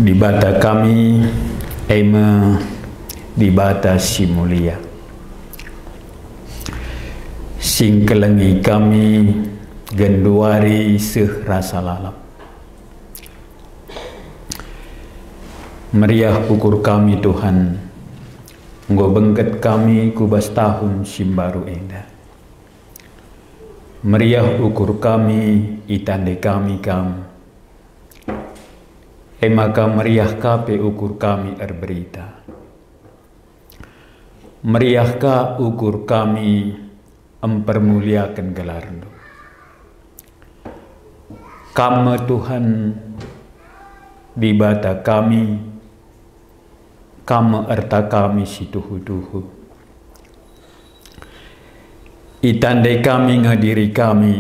Di bata kami ema di bata si mulia, sing kelengi kami genduari seh rasa lalap. Meriah ukur kami Tuhan, nggo bengket kami kubas tahun simbaru enda. Meriah ukur kami itande kami kam, maka meriah kape ukur kami erberita. Meriahkah ukur kami empermuliakan gelarmu. Kamu Tuhan di bata kami, kamu erta kami si tuhu-tuhu. Itandai kami ngadiri kami,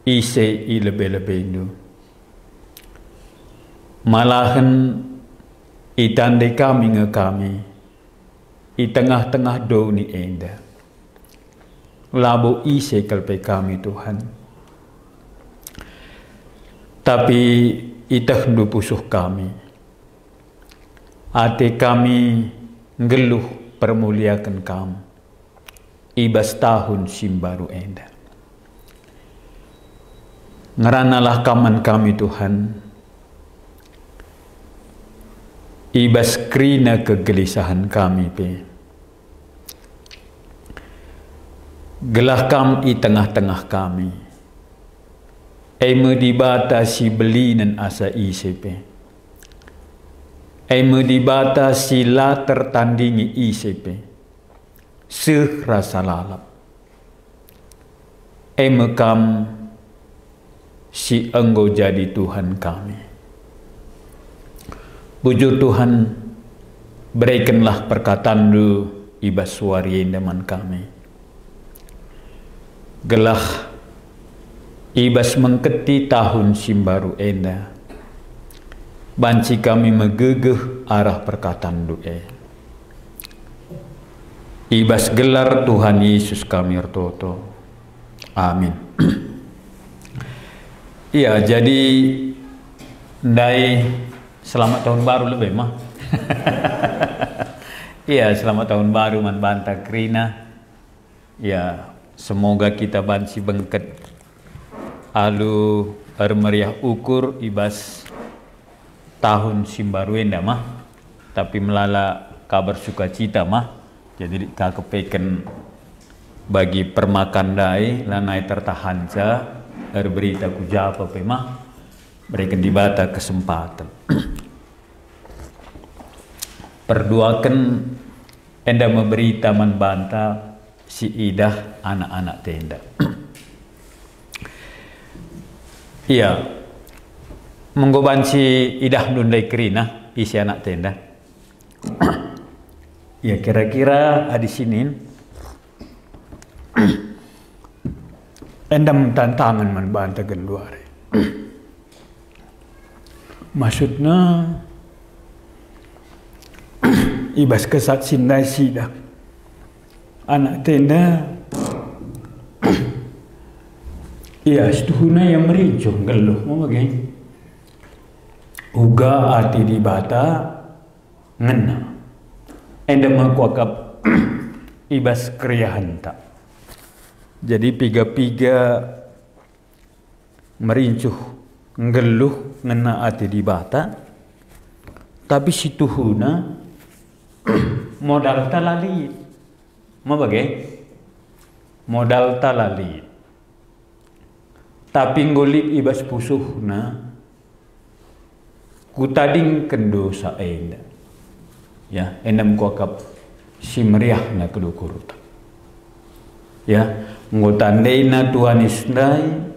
ise ilebe-lebendu. Malahan itandai kami kami, i tengah-tengah doni enda. Labo ise kalpe kami Tuhan. Tapi itah pusuh kami. Ate kami ngeluh permuliakan kamu. Ibas tahun simbaru enda. Ngeranalah kaman kami Tuhan. Ibas krina kegelisahan kami pe. Gelah kam i tengah-tengah kami. Eme dibata si belinan asa isepe. Eme dibata si la tertandingi isepe. Seh rasa lalap. Eme kam si enggo jadi Tuhan kami. Bujur Tuhan, berikanlah perkataan lu ibas suari endaman kami. Gelah ibas mengketi tahun simbaru enda. Banci kami megegeh arah perkataan doa. Ibas gelar Tuhan Yesus kami ertoto. Amin. Iya, jadi ndai selamat tahun baru lebih mah. Iya, selamat tahun baru man banta krina. Ya, semoga kita bansi bengket alu meriah ukur ibas tahun simbaru enda mah. Tapi melala kabar sukacita mah. Jadi kakepeken bagi permakandai lanai tertahanca berita kujapa pe mah. Berikan dibata kesempatan. Perduakan enda memberita membanta si idah anak-anak tenda. Iya, menggoban si idah nundai kerina isi anak tenda. Ya kira-kira di sini endam tantangan membanta genduare. Maksudnya ibas kesat sindai sida anak tenda iya setuhuna yang merincuh geluh mau bagaimana uga ati di bata ngena enda makuakap ibas kriyahan tak jadi piga-piga merincuh ngeluh ngena ati di bata tapi si tuhuna modal talalit mau bagai modal talalit tapi ngolit ibas pusuhna kutading kendosa enda ya endam kuakap si meriah na kedukurut ya ngotandeina Tuhan isndai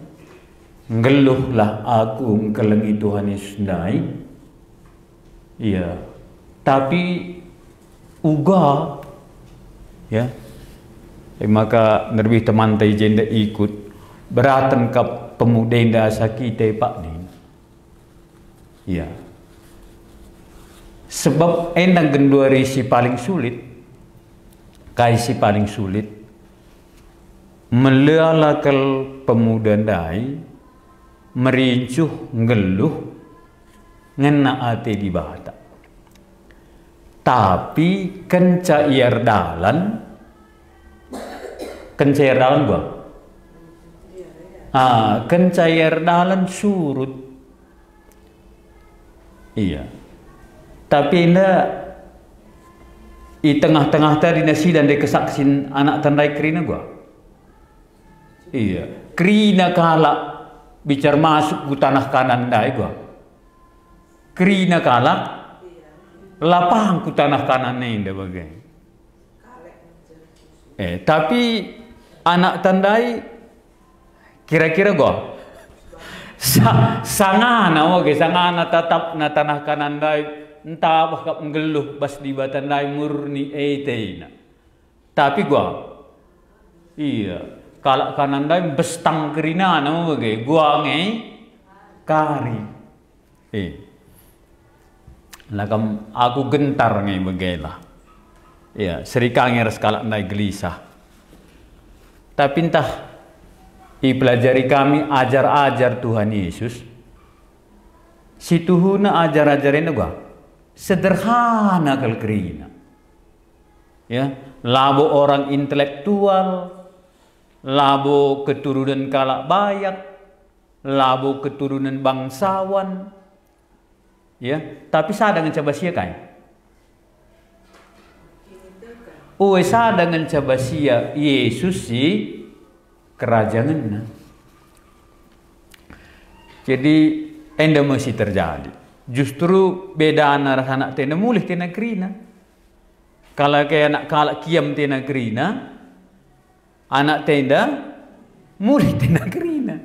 ngeluhlah aku kelengi Tuhan isndai iya tapi uga ya maka nerbih teman tai jenda ikut beratan kap pemudenda sakite pak ni ya sebab endang genduari si paling sulit kai si paling sulit melalakal pemuda dai merincuh ngeluh ngena ate di bata. Tapi kencair dalan gua. Kencair dalan surut. Iya. Tapi ndak i tengah-tengah tadi nasi dan de kesaksin anak tandai kerina gua. Iya. Kerina kala bicar masuk ke tanah kanan dai gua. Kerina kala lapang ku tanah kanan ni ndak bagai. Tapi anak tandai kira-kira gua sangana tetap na tanah kanan dai entah bakal ngeluh bas di batandai murni eteina. Tapi gua iya kalak kanan dai bestang kerina na bagai gua ngai kari. Lagam aku gentar ngai bagai lah. Ya, serikangnya sekalak naik gelisah. Tapi entah pelajari kami ajar-ajar Tuhan Yesus. Si Tuhuna ajar-ajarin gua sederhana kal kerina. Ya, labo orang intelektual, labo keturunan kalak bayak, labo keturunan bangsawan. Ya, tapi sadang coba sia kai. Sadang coba sia Yesus si kerajaan. Jadi enda masih terjadi. Justru beda anak anak tena mulih tena kerina. Kalau kayak anak kalak kiam tena kerina, anak tenda mulih tena kerina.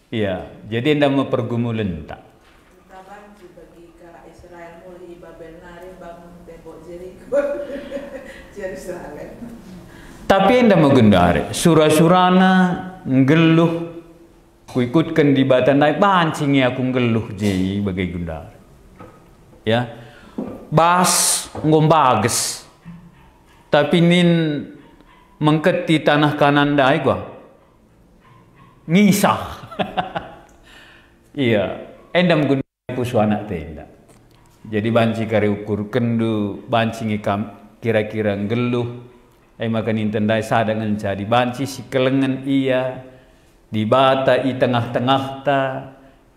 Iya, jadi enda mau pergumulan tak. Bagi kara Israel mulih Babel nari bangun tembok Jericho. Jerusalem. Tapi enda mau gendare surah-surana ngeluh ku ikutkan di batandai bancing aku ngeluh jadi bagai gendare. Ya. Bas ngombages. Tapi nin mengketi tanah kanan dai gua. Ngisah. Iya, enda menggunakan pusu anak tenda. Jadi banci kari ukur kendu banci ngikam kira-kira ngeluh. Makan intendai sadangan jadi banci si kelengan iya di bata i tengah-tengah ta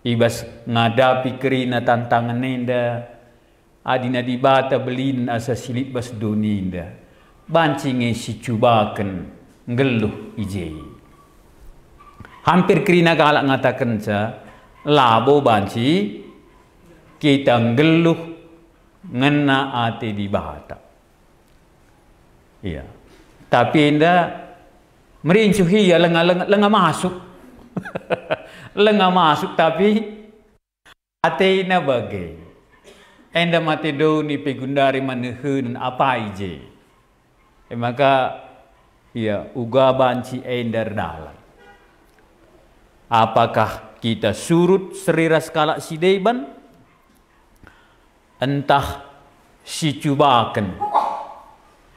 ibas ngadapi kerina tantangan nenda adina di bata belin asa silit bas doninda banci ngesi cubakan ngeluh ije hampir kerina kalak ngatakan sa labo banci kita ngeluh ngena ate di bata. Iya. Tapi enda merincuhi ya lengah masuk. Lengah masuk tapi atena bagai. Enda mati doni pegundari manehun apa ije. Maka ya uga banci enda dalam. Apakah kita surut seriras kalak si deban? Entah si cubakan.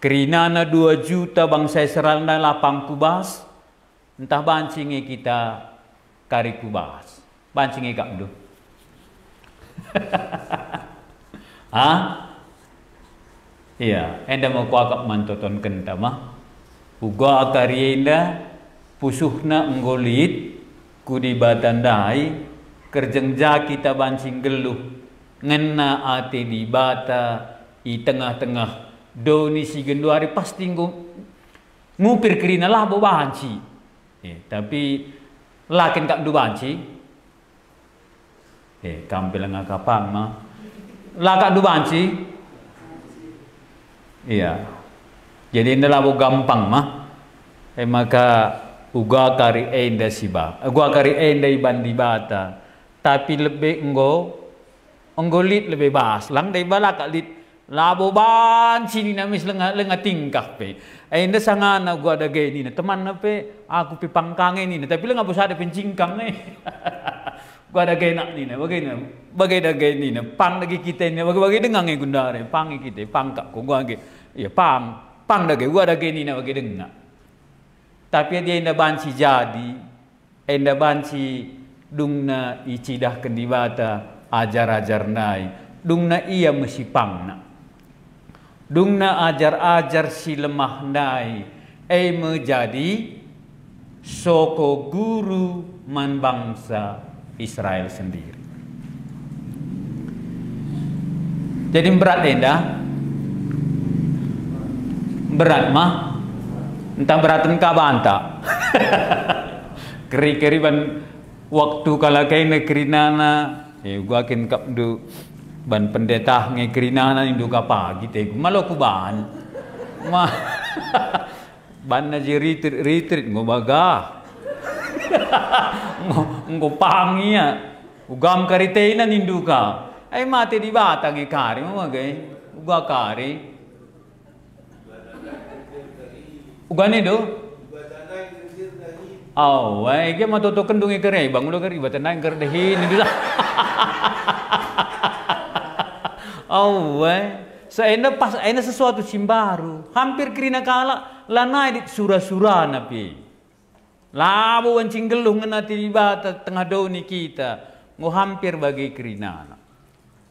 Kerinana 2 juta bangsa Israel na lapang kubas. Entah bancingi kita kari kubas. Bancingi kak do. Iya, enda mau kuakap mantoton kenta mah. Uga kari enda pusuhna nggolit kudi batandai kerjengja kita bancing geluh ngena ate di bata i tengah-tengah doni si genduari pasti ngupir kerina lah bo banci. Tapi lakin kak du banci. Kampil ngakapang mah. Lah kak du banci. Iya. Jadi enda labo gampang mah. Maka uga kari enda siba. Uga kari enda iban di bata. Tapi lebih enggolit lebih bas. Lang dai bala kak lit labo banci ni namis lenga tingkah pe. Enda sangana gua ada gay ni teman na pe aku pi pangkange ni tapi lenga bos ada pencingkang ni. Gua ada gay nak ni bagai da gay ni pang lagi kita ni bagai dengang e gundare pang kita pangkak ko gua ge ya pang da gay gua ada gay ni bagai dengang. Tapi dia enda banci jadi enda banci dungna icidah kendibata ajar-ajar nai dungna ia mesipangna dungna ajar-ajar si lemah nai menjadi soko guru man bangsa Israel sendiri. Jadi berat endah, berat mah entah beratan ka banta. Keri-keri ban waktu kala kay negeri nana gua kin kap du ban pendeta negeri nana indu ka pagi te malo ku ban ma ban na ji retreat ngobaga ngopangia ugam karite na nindu ka ay mati di bata ngi kari mo magay uga kari ugani do ay ke matutukan dungi kere bang ulo kari bata nang kerdehin nindu sa sa ena sesuatu simbaru hampir kirina kala lanai di surah-surah napi labo wancing geluh ngena ti bata tengah doni kita ngo hampir bagi kirina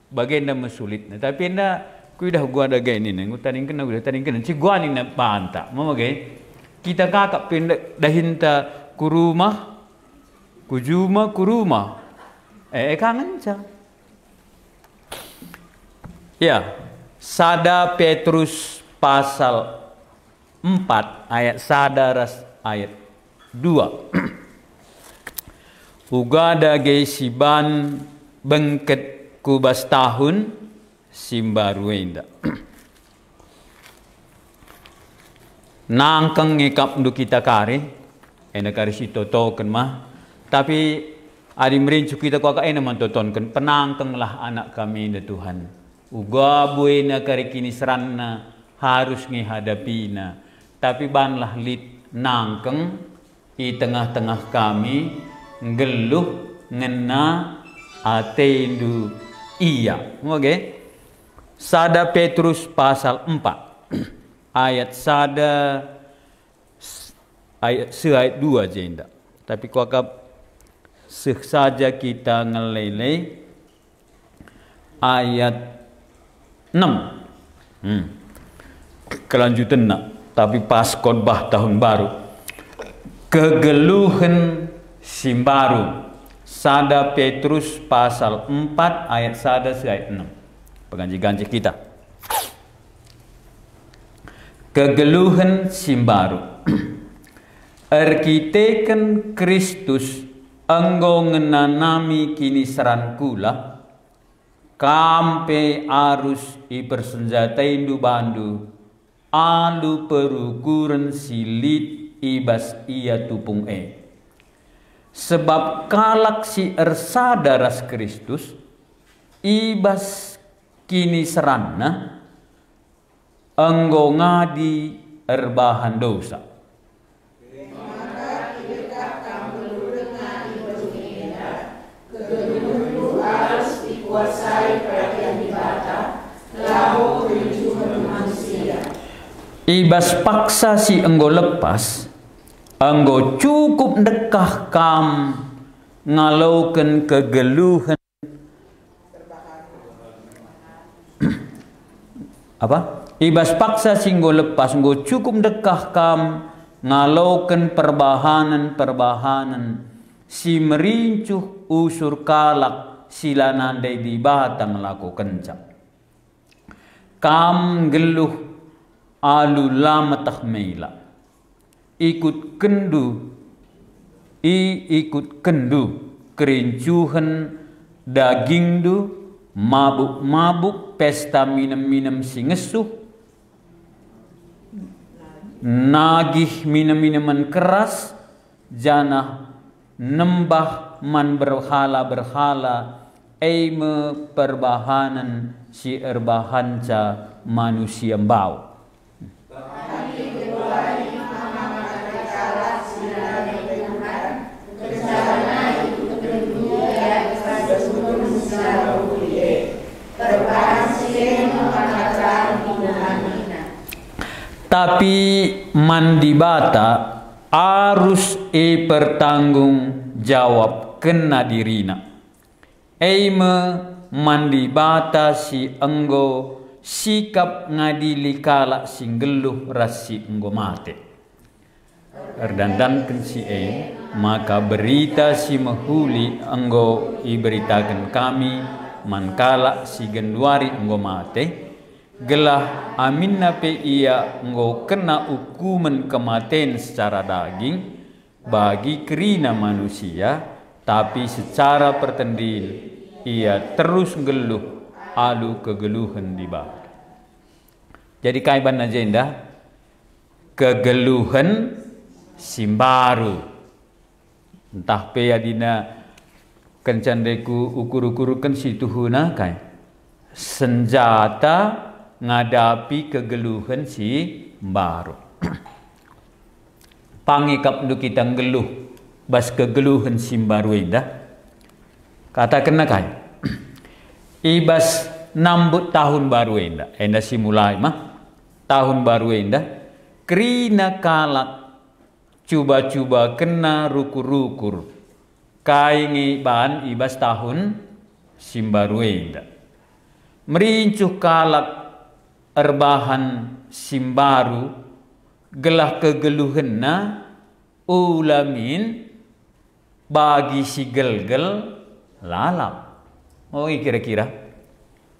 bagenda mesulitna tapi enda kuidah gua ada gini ngo taning kena ci gua ni na panta mo magay kita kakak pendek dahinta kuruma kujuma kuruma kangen ca ya Sada Petrus pasal 4 ayat sadaras ayat 2 ugada ge siban bengket kubas tahun simbaruenda nangkeng ngikap ndu kita kare ena kare si totoken mah tapi adi merincu kita kuaka ena mantotonken penangkenglah anak kami da Tuhan uga buena kare kini seranna harus ngihadapina tapi banlah lit nangkeng di tengah-tengah kami ngeluh ngena atendu iya oke Sada Petrus pasal 4 ayat sada ayat 2 jenda tapi kuaka saja kita ngelele ayat 6 kelanjutan nak tapi pas khotbah tahun baru kegeluhan simbaru Sada Petrus pasal 4 ayat sada ayat 6 peganji-ganji kita kegeluhan simbaru arkiteken Kristus enggo ngenanami kini seran kula kampe arus ipersenjatain du bandu alu perukuran silit ibas ia tupung sebab kalak si ersadaras Kristus ibas kini seranna enggo ngadi erbahan dosa kuasai perhatian dibata lau kerincuan manusia ibas paksa si enggo lepas enggo cukup dekah kam ngalaukan kegeluhan apa ibas paksa si enggo lepas enggo cukup dekah kam ngalaukan perbahanan si merincuh usur kalak sila nandai di batang laku kencang kam geluh alu lama tahmila ikut kendu kerincuhan daging du mabuk pesta minum singesuh nagih minum-minuman keras janah nembah man berhala perbahanan si erbahanca manusia bau tapi mandibata harus bertanggung jawab kena dirina. mandi bata si enggo sikap ngadili kalak singgeluh rasi enggo mate. Erdandan si maka berita si mahuli enggo iberitakan kami man kalak si genduari enggo mate gelah amin nape ia enggo kena hukuman kematian secara daging bagi kerina manusia, tapi secara pertendil ia terus geluh alu kegeluhan di bawah. Jadi kaiban agenda kegeluhan simbaru entah pe adina kencandeku ukur-ukurukan situhuna kai senjata ngadapi kegeluhan si baru. Pangikap du kita ngeluh bas kegeluhan si baru indah kata kena kai ibas nambut tahun baru indah si mulai mah tahun baru indah kerina kalak cuba-cuba kena rukur-rukur kaingi bahan ibas tahun simbaru indah merincuh kalak erbahan simbaru gelah kegeluhan na ulamin bagi si gel-gel lalap. Oh kira-kira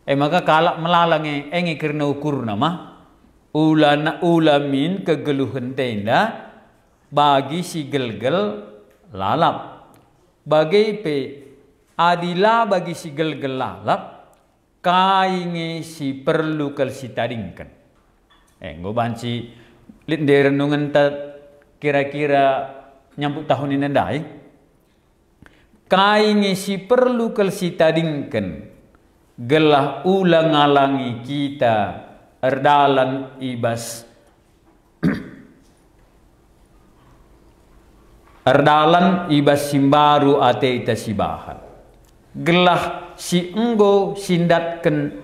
maka kalak melalang engi kerna ukur nama ulamin kegeluhan tenda bagi si gel-gel lalap. Bagai pe adila bagi si gel-gel lalap kainge si perlu kal si taringkan. Ngo banci lit de renungan ta kira-kira nyambut tahun ini ndai kainge si perlu kal si taringkan gelah ulang ngalangi kita erdalan ibas erdalan ibas simbaru ate ita sibahan gelah si enggo sindatken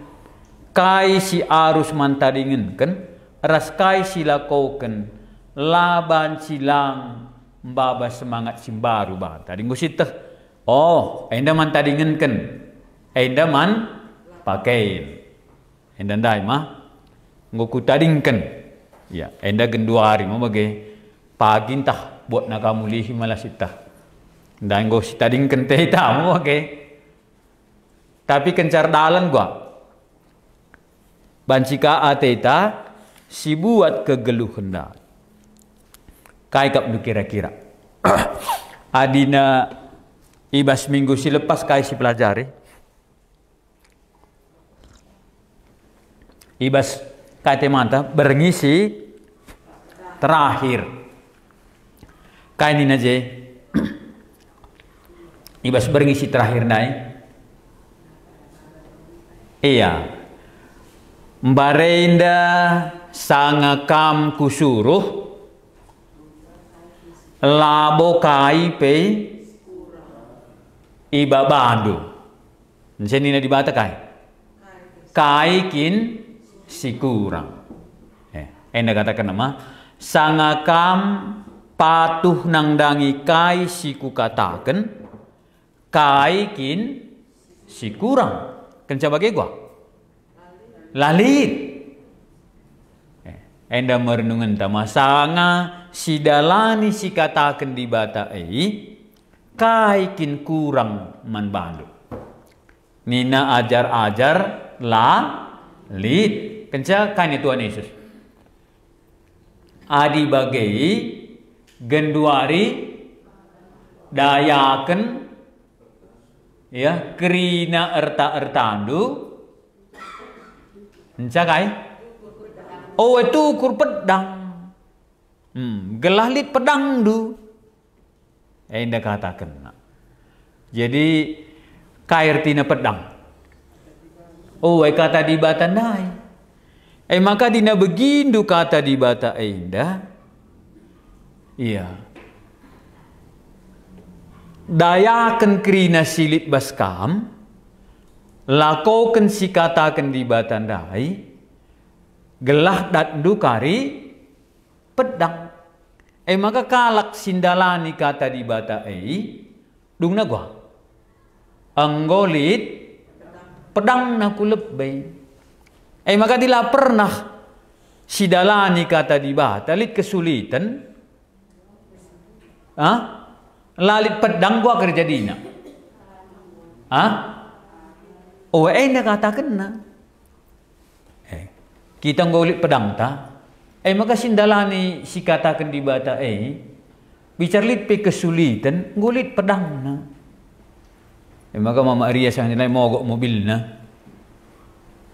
kai si arus mantadingenken ras kai si lakoken laban silang mbaba semangat simbaru ba tadi ngusiteh oh enda mantadingenken enda man pakein enda ndai mah ngoku tadingken ya enda genduari mau bage pagi entah buat nakamulihi malah sitah ndai nggo si tadingken teh tamu bage tapi kencar dalan gua bancika ateta si buat kegeluhan dah kai kap du kira-kira adina ibas minggu si lepas kai si pelajari ibas kai temanta berngisi terakhir kai ni naje ibas berngisi terakhir nai iya mbarenda sangakam kusuruh labo kai pe iba bandu nceni na dibata kai kin si kurang enda katakan nama sangakam patuh nang dangi kai si ku katakan kai kin si kurang kenca bagi gua lalit enda merenungan tama sanga si dalani si katakan di bata kai kin kurang man bandu nina ajar-ajar la lit kenca kan Tuhan Yesus adi bagai genduari dayaken ya kerina erta-ertandu enca kai oh itu ukur pedang gelah lit pedang du enda katakan jadi kair tina pedang oh kata di bata nai maka dina begindu kata di bata enda iya dayakan kerina silit baskam lakoken si katakan di bata ndai gelah dat dukari pedang maka kalak sindalani kata di bata dung na gua anggolit pedang na ku lebay. Maka dila pernah sidalani kata di bata lit kesulitan. Lalit pedang gua kerja dina. Na katakan na. Kita ngolit pedang ta. Maka sindalani si katakan di bata bicar lit pe kesulitan ngulit pedang na. Maka Mama Ria sang nilai mogok mobil na.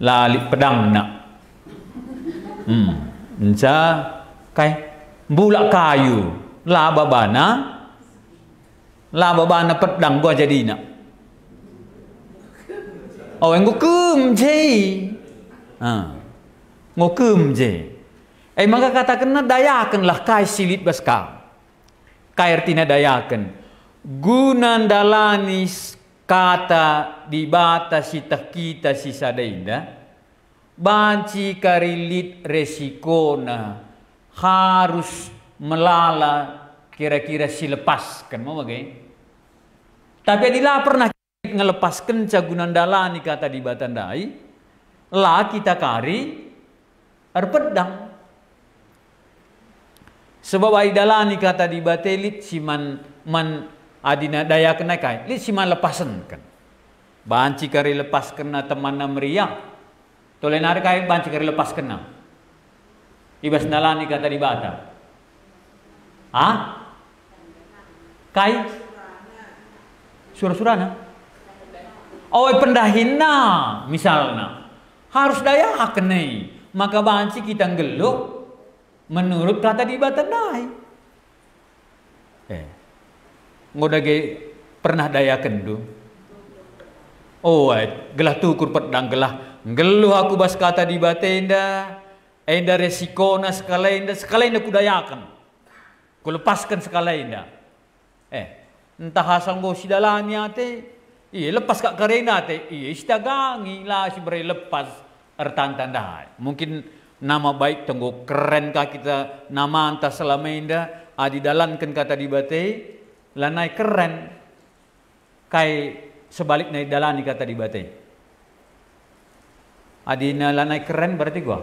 Lalit pedang na. Enca kai bulak kayu laba bana pedang gua jadi na. Ngukum je. Ngukum je. Maka katakan na dayakanlah kai silit baska. Kai artinya dayakan. Gunandalani kata di batas kita si sadainda. Banci karilit resikona harus melala kira-kira si lepaskan mau bagai. Tapi adila pernah ngelepaskan cagunandalani kata di batandai lah kita kari pedang. Sebab aidalani kata di batelit si man adina daya kena kai lit si man lepasan kan. Banci kari lepaskan na teman na meriang. Tolenar kai banci kari lepaskan na. Ibas nalani kata di bata. Kai surah-surana. Pendahina misalnya harus daya kenai. Maka banci kita ngeluk menurut kata di batandai. Ngodage pernah daya kendu. Gelah tukur pedang gelah ngeluh aku bas kata di batenda. Enda resikona sekalainda ku dayakan. Ku lepaskan sekalainda. Entah asal go sidalani ate. Lepas kak karena ate. Istagangi lah si beri lepas ertantandai. Mungkin nama baik tunggu keren kah kita nama antah selama indah adidalankan kata di bate lanai keren kai sebalik naik dalani kata di bate adina lanai keren berarti gua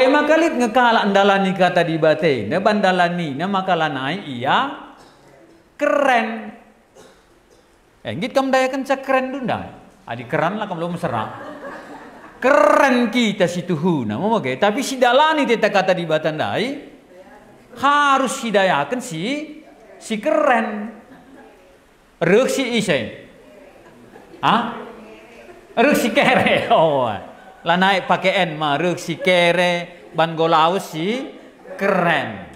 makalit ngekala andalani kata di bate na bandalani na makalanai iya keren ngit kam dayakan cak keren dunda adi keren lah kam belum serang keren kita si tuhuna mau oke tapi si dalani teta kata di batandai harus hidayakan si keren rek si isai rek si kere lah naik pakai n mah rek si kere ban golaus si keren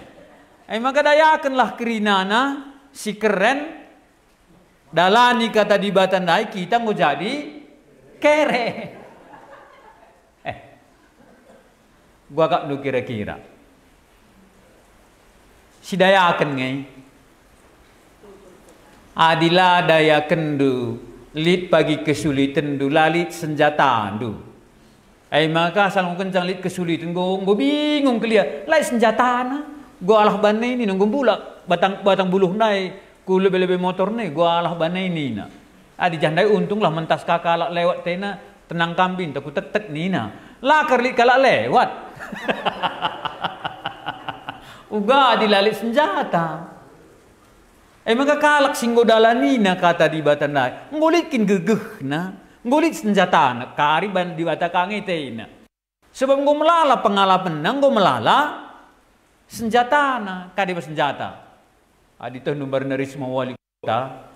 maka dayakanlah kerinana si keren dalani kata di batandai kita mau jadi kere. Gua kak lu kira-kira. Si dayakan ngai. Adila dayakan du. Lit pagi kesulitan du. Lalit senjata du. Maka asal kencang lit kesulitan. Gua bingung kelia. Lai senjata na. Gua alah banai ini nunggu bulak. Batang buluh nai. Ku lebih-lebih motor nih, gua alah banai nina. Adi jandai untung lah mentas kakak lewat tena tenang kambing, takut tetek nina. Lah kerli kalak lewat. Uga dilalit senjata. Maka kalak singgo dalanina kata di batandai. Ngulitkin gegeh na, ngulit senjata na. Kari ban di batakangi tena. Sebab gua melala pengalaman nang gua melala senjata na, kadi senjata. Adito numbar na risma wali kota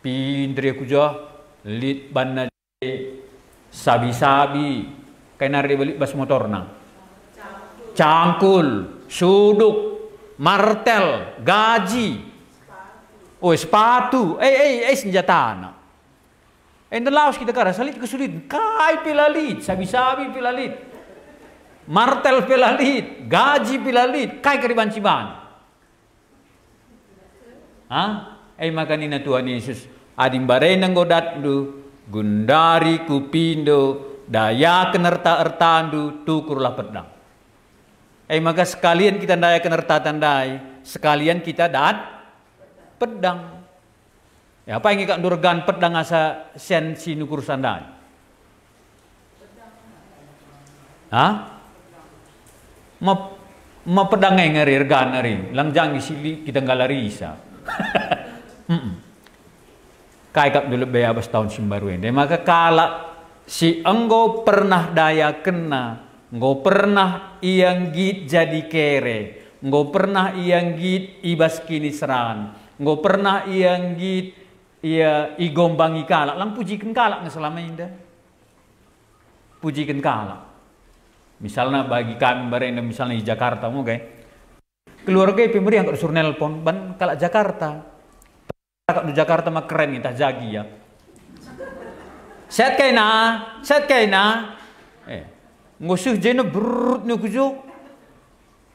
pindri aku jah lit banna sabi-sabi kay nari balik bas motor na cangkul suduk martel gaji sepatu senjata na laos kita kara salit kesulit kai pilalit sabi-sabi pilalit martel pilalit gaji pilalit kai kariban-ciban maka nina Tuhan Yesus adim barei nang godat du gundari kupindo daya kenerta ertandu tukurlah pedang. Maka sekalian kita daya kenerta tandai sekalian kita dat pedang. Ya apa yang kak durgan pedang asa sen si nukur sandai? Hah? Ma pedang ngeri regan ngeri, langjang isili kita galari isa. Kai kap dulu beabas tahun simbaru ini. Maka kala si enggo pernah daya kena, enggo pernah iang git jadi kere, enggo pernah iang git ibas kini serangan, enggo pernah iang git ia igombangi kalak, lang pujikan kalak nggak selama ini dah. Pujikan kalak. Misalnya bagi kami bareng misalnya di Jakarta mau gak? Keluarga pemberi yang suruh nelpon ban kalak Jakarta. Kalak di Jakarta mah keren kita jagi ya. Set kaina. Ngusuh jeno brut nukujo.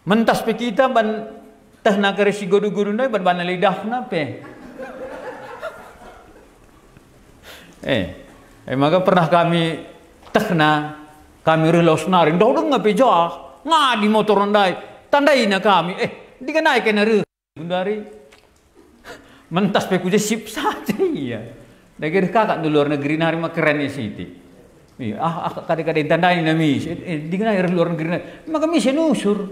Mentas pe kita ban tah nakare si godu-godu nai ban lidah nape. Maka pernah kami tehna kami relos naring dah udah ngape jah ngadi motor ndai tandai na kami di kenai kena re bundari mentas pe kuje sip saja iya dagir kakak di luar negeri nari mah keren ya siti kadang-kadang tandai na mis di kenai luar negeri maka mis nusur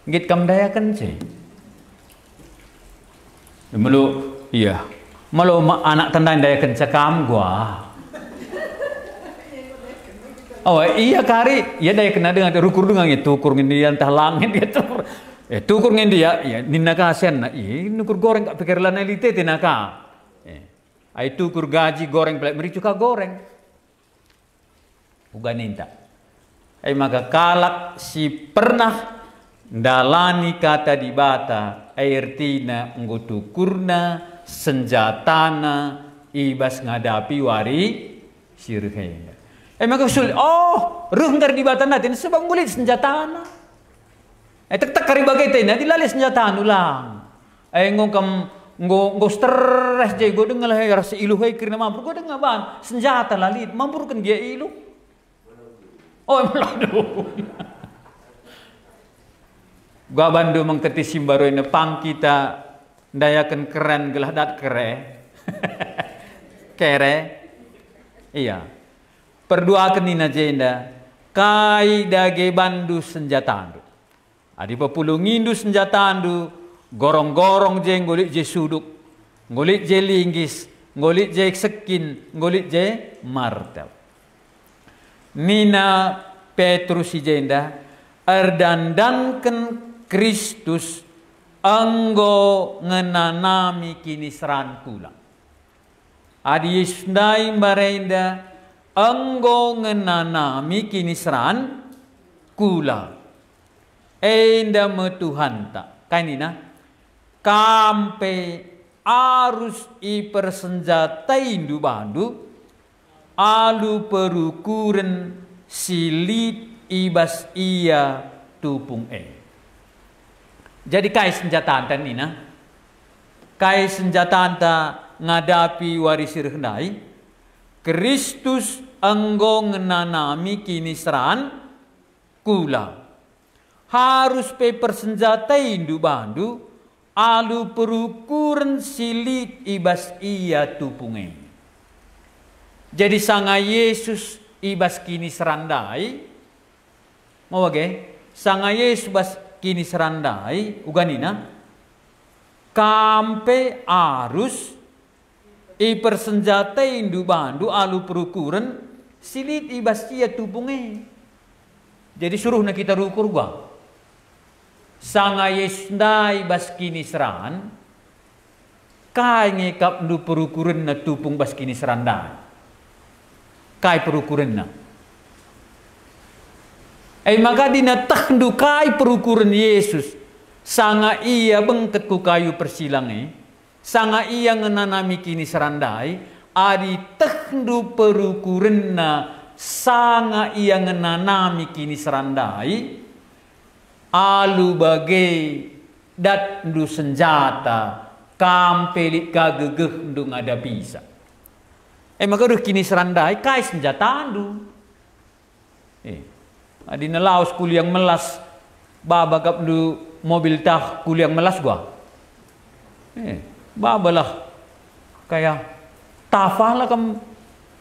git kam daya kan sih melu iya malu anak tandai daya kan cakam gua. Oh iya kari, iya daya kena dengan rukur dengan itu tukur ngendian tah langit gitu. Tukur ngendia, ya nina kasian na, nukur goreng kak pikir lana elite tinaka. Ai tukur gaji goreng pelak mericu ka goreng. Bukan ninta. Maka kalak si pernah dalani kata di bata, artina nggutukurna senjatana ibas ngadapi wari sirhena. Maka sulit. Ruh ntar di batan natin sebab ngulit senjata na. Tak kari bagai tena dilali senjata ulang. Ngong stres jay go dengal hay rasa ilu hay kirna mampur go dengal ban senjata lalit mampur kan dia ilu. Meladu. Gua bandu mengketi simbaru ini pang kita dayakan keren gelah dat kere. Kere. Iya. Perduakan nina jenda kai dage bandu senjatandu adi papulu ngindu senjatandu gorong-gorong je ngolik je suduk ngolik je linggis ngolik je sekin ngolik je martel nina Petrus jenda erdandanken Kristus anggo ngenanami kini seran kula adi yesundai barenda anggo ngenanami kini seran kula enda metuhanta kainina kampe arus ipersenjatain du bandu alu perukuren silit ibas iya tupung jadi kai senjata anta nina kai senjata anta ngadapi warisir hendai Kristus anggo ngenanami kini seran kula harus pe persenjatain du bandu alu perukuran silit ibas iya tupunge jadi sanga Yesus ibas kini serandai mau sanga Yesus bas kini serandai uganina kampe arus persenjatain du bandu alu perukuran silit ibas iya tupunge jadi suruh na kita rukur gua sanga yesndai bas kini seran kai ngekap du perukuran na tupung bas kini serandai kai perukuran na maka dinatah du kai perukuran Yesus sanga iya bengket ku kayu persilange sanga iya ngenanami kini serandai adi tehdu perukurenna sanga iya ngenanami kini serandai alu bagai dat ndu senjata kampelit kagegeh ndu ngada bisa maka ruh kini serandai kai senjata ndu adi nelaus kuliang melas baba kap ndu mobil tah kuliang melas gua babalah kayak tafah lah kamu.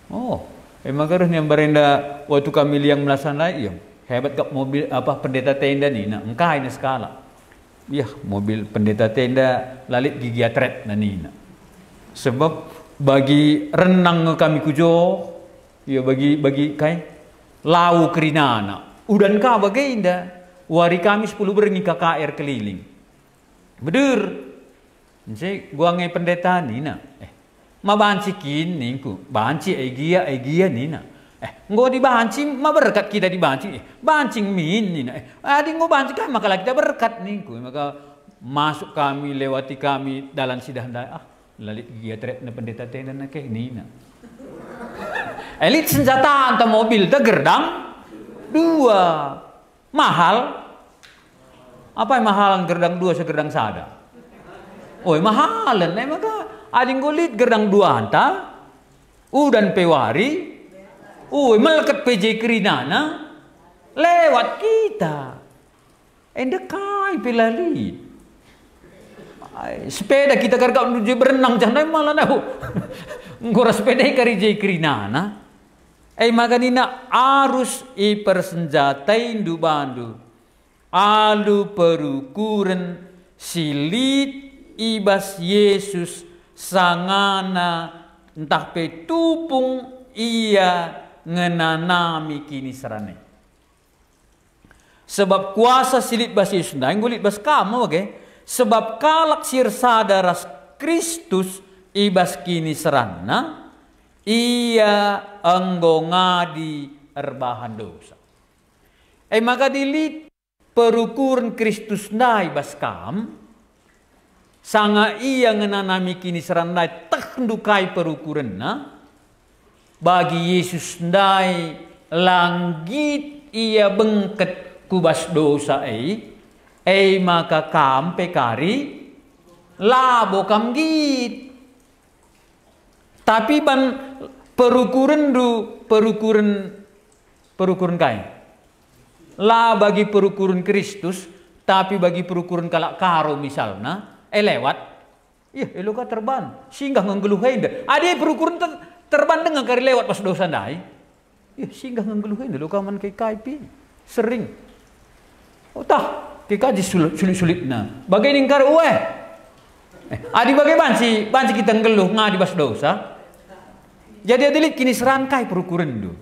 Oh, emang yang berenda waktu kami liang melaksanakan iya. Hebat kak mobil apa pendeta tenda nih, nah engkai ini skala. Ya mobil pendeta tenda lalit gigi atret nani. Sebab bagi renang kami kujo, ya bagi kai lau kerinana. Udan ka baginda, wari kami 10 beringi KKR keliling. Bener. Jadi gua ngai pendeta nih na. Mabanci kini ku, banci egia nina. Ngo dibanci, ma berkat kita dibanci. Bancing min nina. Adi ngo banci kan maka kita berkat nih ku. Maka masuk kami lewati kami dalam sidang lalit gia tret na pendeta tenda na keh nina. Elit senjata anta mobil ta gerdang 2. Mahal. Apa yang mahal gerdang 2 segerdang sada? Oh, mahalan maka ading golit gerdang 2 anta udan pewari melekat PJ kerinana lewat kita endekai pelali sepeda kita karga menuju berenang jangan malah nahu ngora sepeda kari J kerinana maganina arus persenjatain du bandu alu perukuran silit ibas Yesus sangana entah petupung ia ngenanami kini serane. Sebab kuasa silit bas Yesus nah ngulit bas kamu oke. Sebab kalak sir sadaras Kristus ibas kini serana ia enggo ngadi erbahan dosa. Maka dilit perukuran Kristus nai bas kam sanga iya ngenanami kini serandai tak ndukai perukuran na bagi Yesus ndai langgit ia bengket kubas dosa maka kam pekari labo kam git tapi ban perukuran kai la bagi perukuran Kristus tapi bagi perukuran kalak karo misalnya lewat eloka terban singgah ngenggeluhain dah ada perukuran terban dengan kari lewat pas dosa dai singgah ngenggeluhain dah loka man kai pi sering tah kaji sulit na bagai ningkar adi bagai banci kita ngeluh ngadi bas dosa jadi adilit kini serangkai perukuran do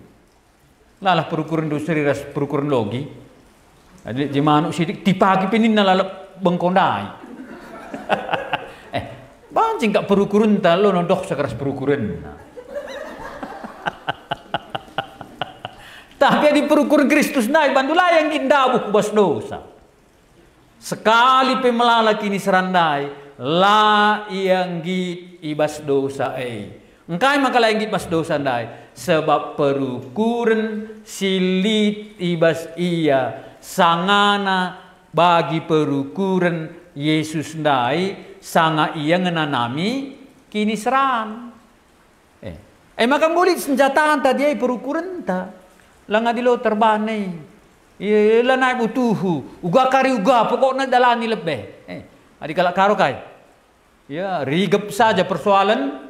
lalah perukuran do seriras perukuran logi adilit jemanu sidik dipagi pinin nalalap bengkondai bancing kak perukuran talo nondok sekeras perukuran tapi di perukuran Kristus naik bandulah yang indah bas dosa sekali pemelala kini serandai la yang git ibas dosa engkai maka la yang git bas dosa ndai sebab perukuran silit ibas ia sangana bagi perukuran Yesus ndai sanga iya ngenanami kini seran. Maka ngulit senjataan tadi perukuran ta. Langa dilo terbane. Lanai butuhu. Uga kari uga pokoknya dalani lebih. Adi kalak karo kai. Ya, rigep saja persoalan.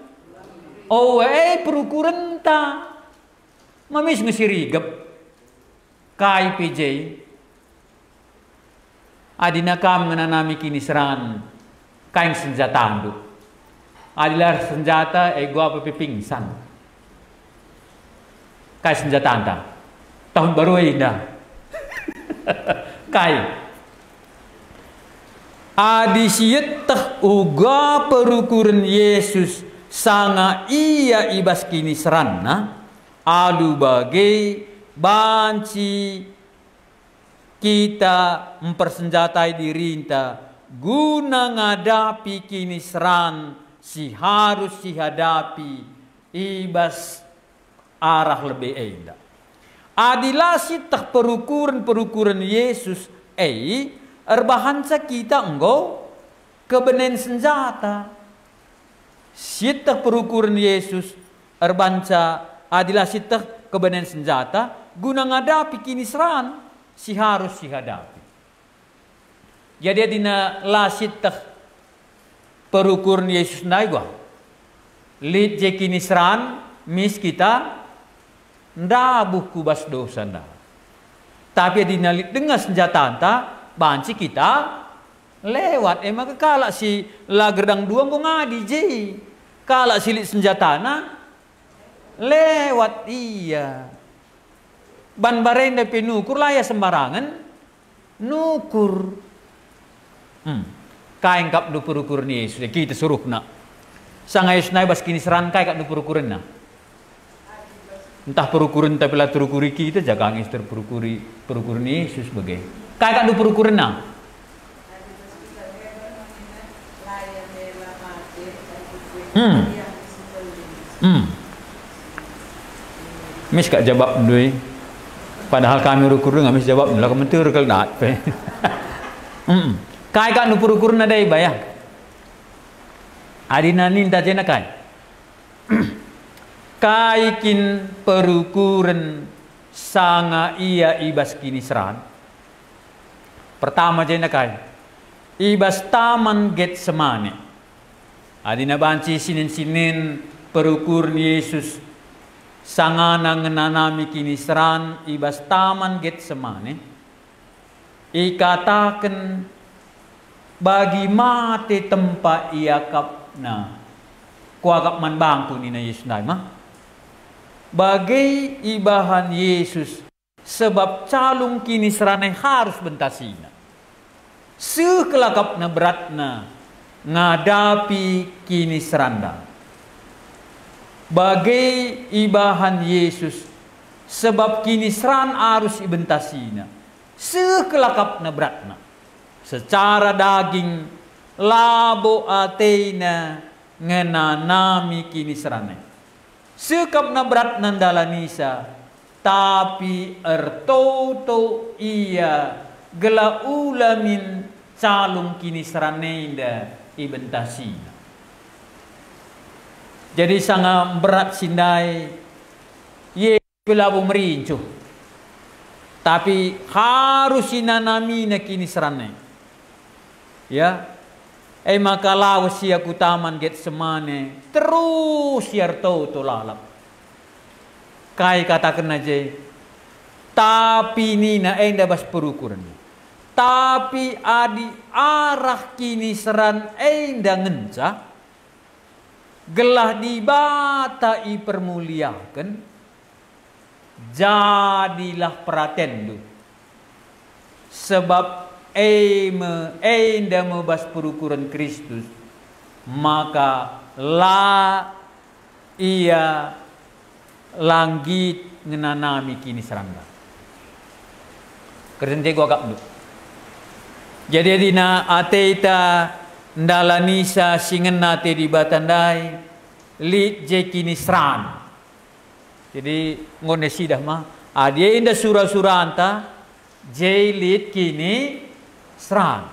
Perukuran ta. Mamis ngisi rigep. Kai PJ. Adina kam ngenanami kini seran kain senjata andu. Adilah senjata gua apa pingsan. Kai senjata anda. Tahun baru indah. Kai. Adi siet teh uga perukuran Yesus sanga iya ibas kini seranna alu bagai banci kita mempersenjatai dirinta guna ngadapi kini seran si harus hadapi ibas arah lebih indah. Adilah si tak perukuran Yesus erbahansa kita engkau kebenen senjata. Si tak perukuran Yesus erbanca adilah si tak kebenen senjata guna ngadapi kini seran si harus hadapi. Jadi adina lasit perukuran Yesus nai gua. Lit je kini seran mis kita nda buku bas dosa nda. Tapi dinalit dengan senjata anta banci kita lewat. Emang kala si lagerdang dua mau ngadi je. Kala silit senjata na lewat iya. Ban barenda penukur lah ya sembarangan nukur. Kain kap du perukur ni Yesus kita suruh nak. Sang Yesus nai bas kini seran kai kap du perukuran na. Entah perukuran tapi lah terukuri kita jaga angin terperukuri perukuran Yesus bagai. Kai kap du perukuran na. Mis kak jawab doi. Padahal kami ukur nggak mis jawab, lah kementur kalau nak. Kai kak nu ukur nada ibayah. Adina ninta jena kai. Kai kin perukuran sanga iya ibas kini seran. Pertama jena kai. Ibas taman Getsemane. Adina banci sinin perukur Yesus sangana ngenanami kini seran ibas taman Getsemane. Ikatakan bagi mati tempat ia kapna kuagap man bangku ni na Yesus nai mah. Bagi ibahan Yesus sebab calung kini serane harus bentasina. Sekelakap na beratna ngadapi kini seranda. Bagi ibahan Yesus sebab kini seran arus ibentasina. Sekelakap na beratna. Secara daging labo atena ngenanami kini serane. Sekap na berat nandalanisa tapi ertoto iya gela ulamin calung kini seranenda ibentasina. Jadi sangat berat sindai ye pelabo merincuh. Tapi harus sinanami na kini serane. Ya. Maka lawas siya kutaman Getsemane terus yarto to lalap. Kai katakan aja. Tapi nina enda bas perukuran. Tapi adi arah kini seran enda ngenca. Gelah dibatai permuliakan. Jadilah pratendu. Sebab enda membahas perukuran Kristus, maka la ia langgit ngenanami kini serangga. Kerente gua agak dulu. Jadi dina ateta ndalanisa singen nate di batandai lit je kini seran. Jadi ngone sidah mah dia inda surah-surah anta je lit kini seran.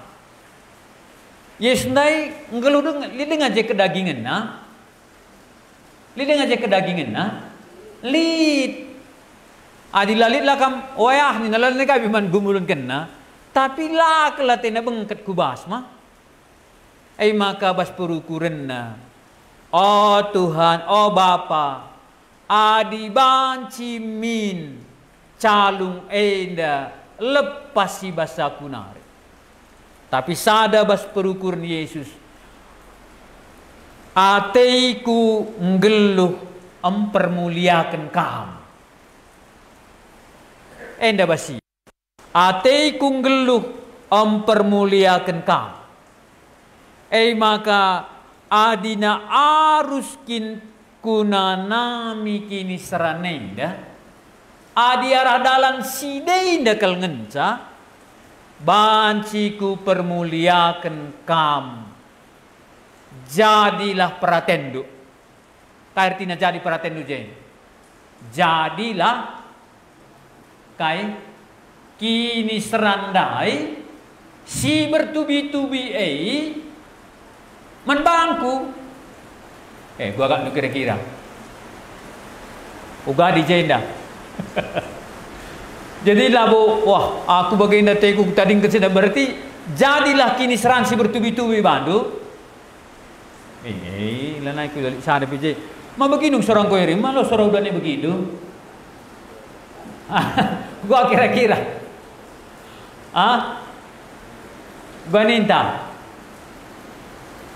Yesus nai ngeludung lideng aja kedagingan na. Lideng aja kedagingan na. Lid. Adilalit lah kam wayah ni nalan ni kabi man gumulun kena. Tapi lah kelatena bengket kubas mah. Maka bas perukuran na. Oh Tuhan, oh Bapa, adi banci min calung enda lepas si basa kunari. Tapi sada bas perukuran Yesus. Ateiku ngeluh mempermuliakan kamu. Enda basi. Ateiku ngeluh mempermuliakan kamu. Maka adina aruskin kunanami kini seranenda. Adi arah dalan sideinda kal ngenca. Banciku permuliakan kamu. Jadilah pratendu. Artinya jadi pratendu jen. Jadilah kai kini serandai si bertubi-tubi menbangku. Gua agak kira-kira. Uga di jenda. Jadi labo, wah, aku bagian teku tadi kesini berarti jadilah kini seran si bertubi-tubi bandu. Lanai ku dali sada pije. Mabeginung sorang ko iri, malo sorang udah begitu. Gua kira-kira. Baninta.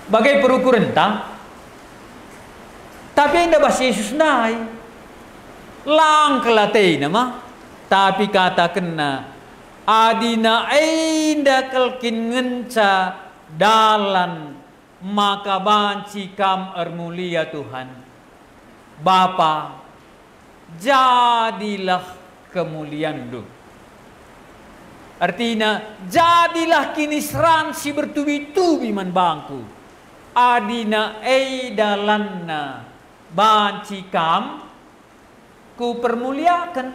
Bagai perukuran ta. Tapi indah bahasa Yesus nai. Lang kelatay nama. Tapi kata kena. Adina indah kelkin ngenca dalan maka banci kam ermulia Tuhan. Bapa, jadilah kemuliaan du. Artinya, jadilah kinisran si bertubi-tubi man bangku. Adina dalanna banci kam ku permuliakan.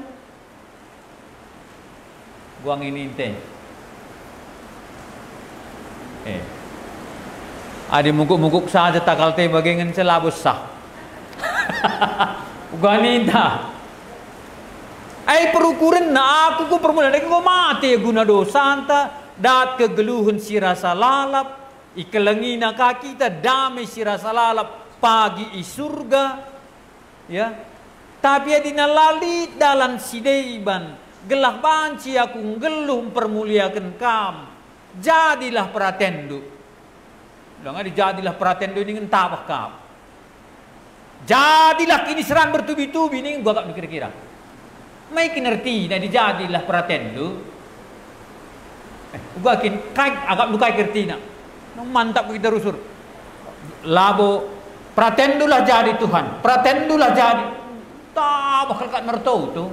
Guang ini ente. Adi mungkuk-mungkuk saja takal te bagengan celabus sah. Guang ini enta. Perukuran na aku ku permulaan ko mati guna dosa anta dat kegeluhan si rasa lalap ikelengi na kita damai si rasa lalap pagi i surga ya tapi adina lali dalam sideiban gelah banci aku ngeluh permuliakan kam jadilah pratendu udah jadilah pratendu ini ngentabah kam jadilah kini seran bertubi-tubi ini gua gak mikir-kira may kinerti na dijadilah pratendu gua kin kay agak bukai kerti na nung mantap kita rusur labo pratendulah jadi Tuhan pratendulah jadi tak bakal kat mertau tu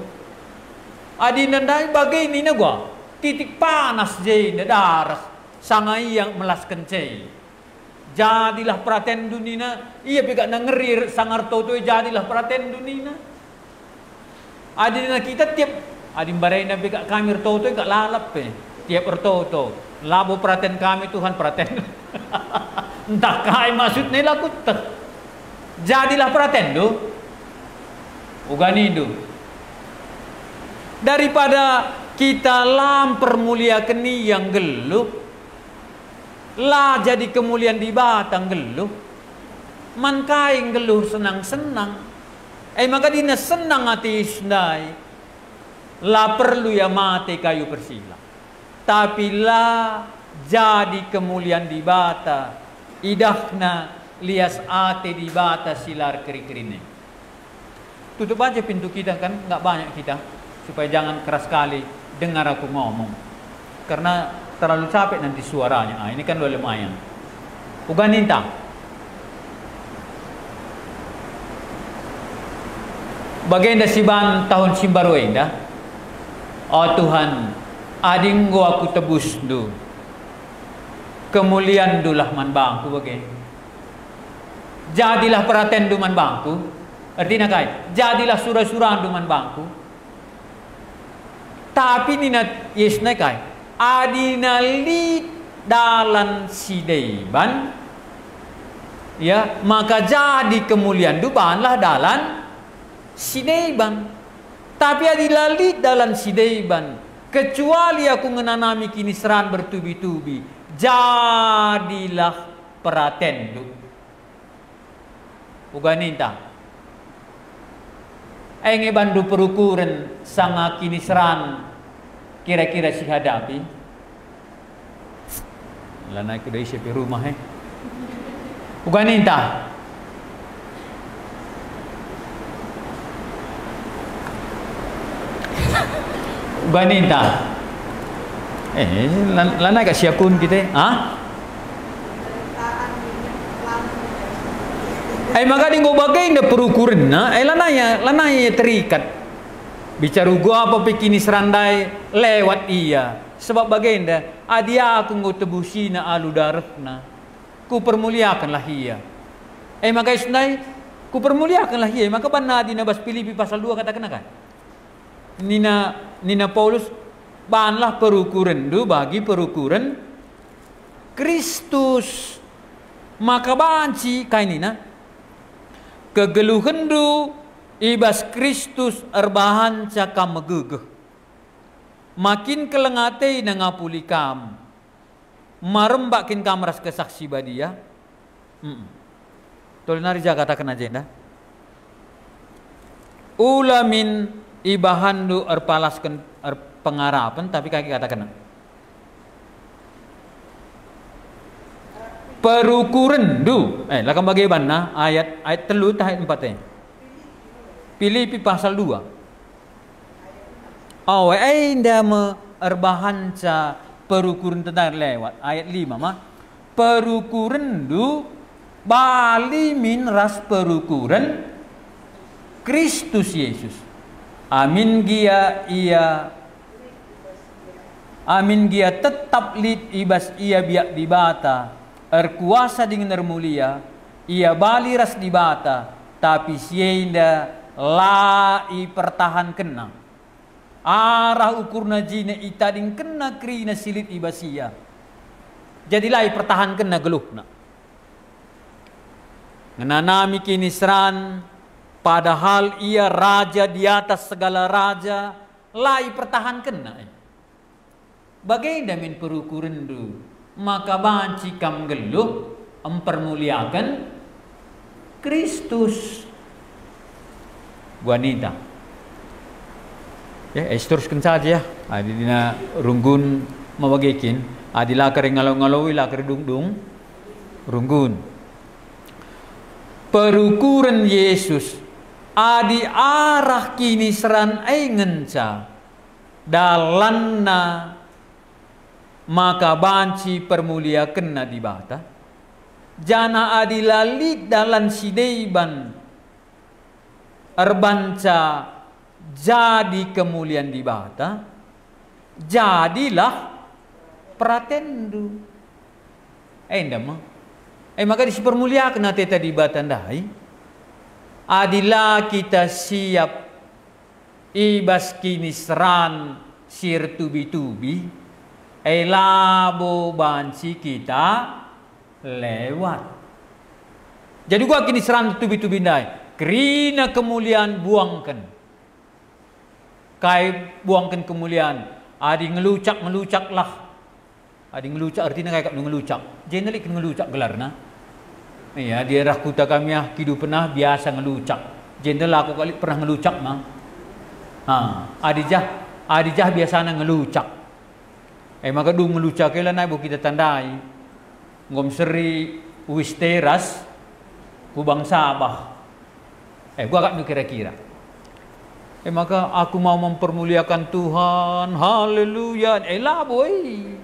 adi nandai bagai ni na gua titik panas je na darah sangai yang melaskan cai jadilah pratendu nina iya pika na ngerir sangar tau tu jadilah pratendu nina adi na kita tiap adi barai na pika kami tau tu gak lalap tiap ertoto labo praten kami Tuhan praten entah kai maksud nila kutek jadilah pratendu uganidu daripada kita lam permuliakan yang geluh lah jadi kemuliaan di batang geluh man kain geluh senang-senang maka dina senang hati isnai lah perlu ya mati kayu persila tapi lah jadi kemuliaan di bata idahna lias ate di bata silar keri-kerine tutup aja pintu kita kan nggak banyak kita supaya jangan keras sekali dengar aku ngomong karena terlalu capek nanti suaranya ini kan udah lumayan uganinta bagaimana siban tahun simbaru indah oh Tuhan adinggo aku tebus du kemuliaan dulah man bangku bagaimana jadilah pratendu man bangku artinya kai jadilah surah-surah du man bangku tapi nina yesna kai adina li dalan sideiban ya maka jadi kemuliaan dubanlah dalan sideiban tapi adina li dalan sideiban kecuali aku menanami kini seran bertubi-tubi jadilah pratendu uganinta bandu perukuran sanga kini seran kira-kira si hadapi lah naik dari siapa rumah uganinta uganinta lah naik siapun kita maka di bagai nda perukuran na lanaya terikat bicara gua apa pikini serandai lewat iya sebab baginda adia aku ngutebusi na alu darahna ku permuliakanlah ia maka isnai ku permuliakanlah ia maka banna di nabas Filipi pasal 2 katakan kan nina Paulus banlah perukuran du bagi perukuran Kristus maka banci kainina kegeluhan du ibas Kristus erbahan cakam megegeh makin kelengate na ngapuli kam marembakin kamras kesaksi badia Tolinari jaga katakan agenda. Ulamin ibahandu erpalaskan pengarapan tapi kaki katakan. Perukuran du. Lakam bagaimana ayat telu ayat 4 Filipi pasal 2. Inda erbahanca perukuran tentang lewat ayat 5 mah. Perukuran du bali min ras perukuran Kristus Yesus. Amin gia tetap lid ibas ia biak dibata erkuasa dengan ermulia ia bali ras dibata tapi sienda lai pertahan kena arah ukurna jine itading kena krina silit ibasia jadi lai pertahan kena geluhna ngenanami kinisran padahal ia raja di atas segala raja lai pertahan kena bagaimana min perukuran du maka banci kam geluh mempermuliakan Kristus. Wanita. Ya, teruskan saja. Adina runggun mawagikin. Adila kering ngalau-ngalau ila dung runggun. Perukuran Yesus adi arah kini seran ngenca dalanna maka banci permulia kena di bata jana adilalit dalan sideiban erbanca jadi kemuliaan di bata jadilah pratendu endama maka dipermuliakan teta di bata ndai adilah kita siap ibas kini seran sir tubi-tubi labo banci kita lewat. Jadi gua kini serang tubi-tubi ndai. Kerina kemuliaan buangkan. Kai buangkan kemuliaan. Adi ngelucak lah. Adi ngelucak artinya kayak ngelucak. Jenelik ngelucak gelarna. Iya, di daerah kota kami kidu pernah biasa ngelucak. Jenel aku kali pernah ngelucak mah. Adijah biasanya ngelucak. Maka dung ngelucak kela na ibu kita tandai. Ngom seri wis teras kubang Sabah. Gua agak kira-kira. Maka aku mau mempermuliakan Tuhan. Haleluya. Lah boy.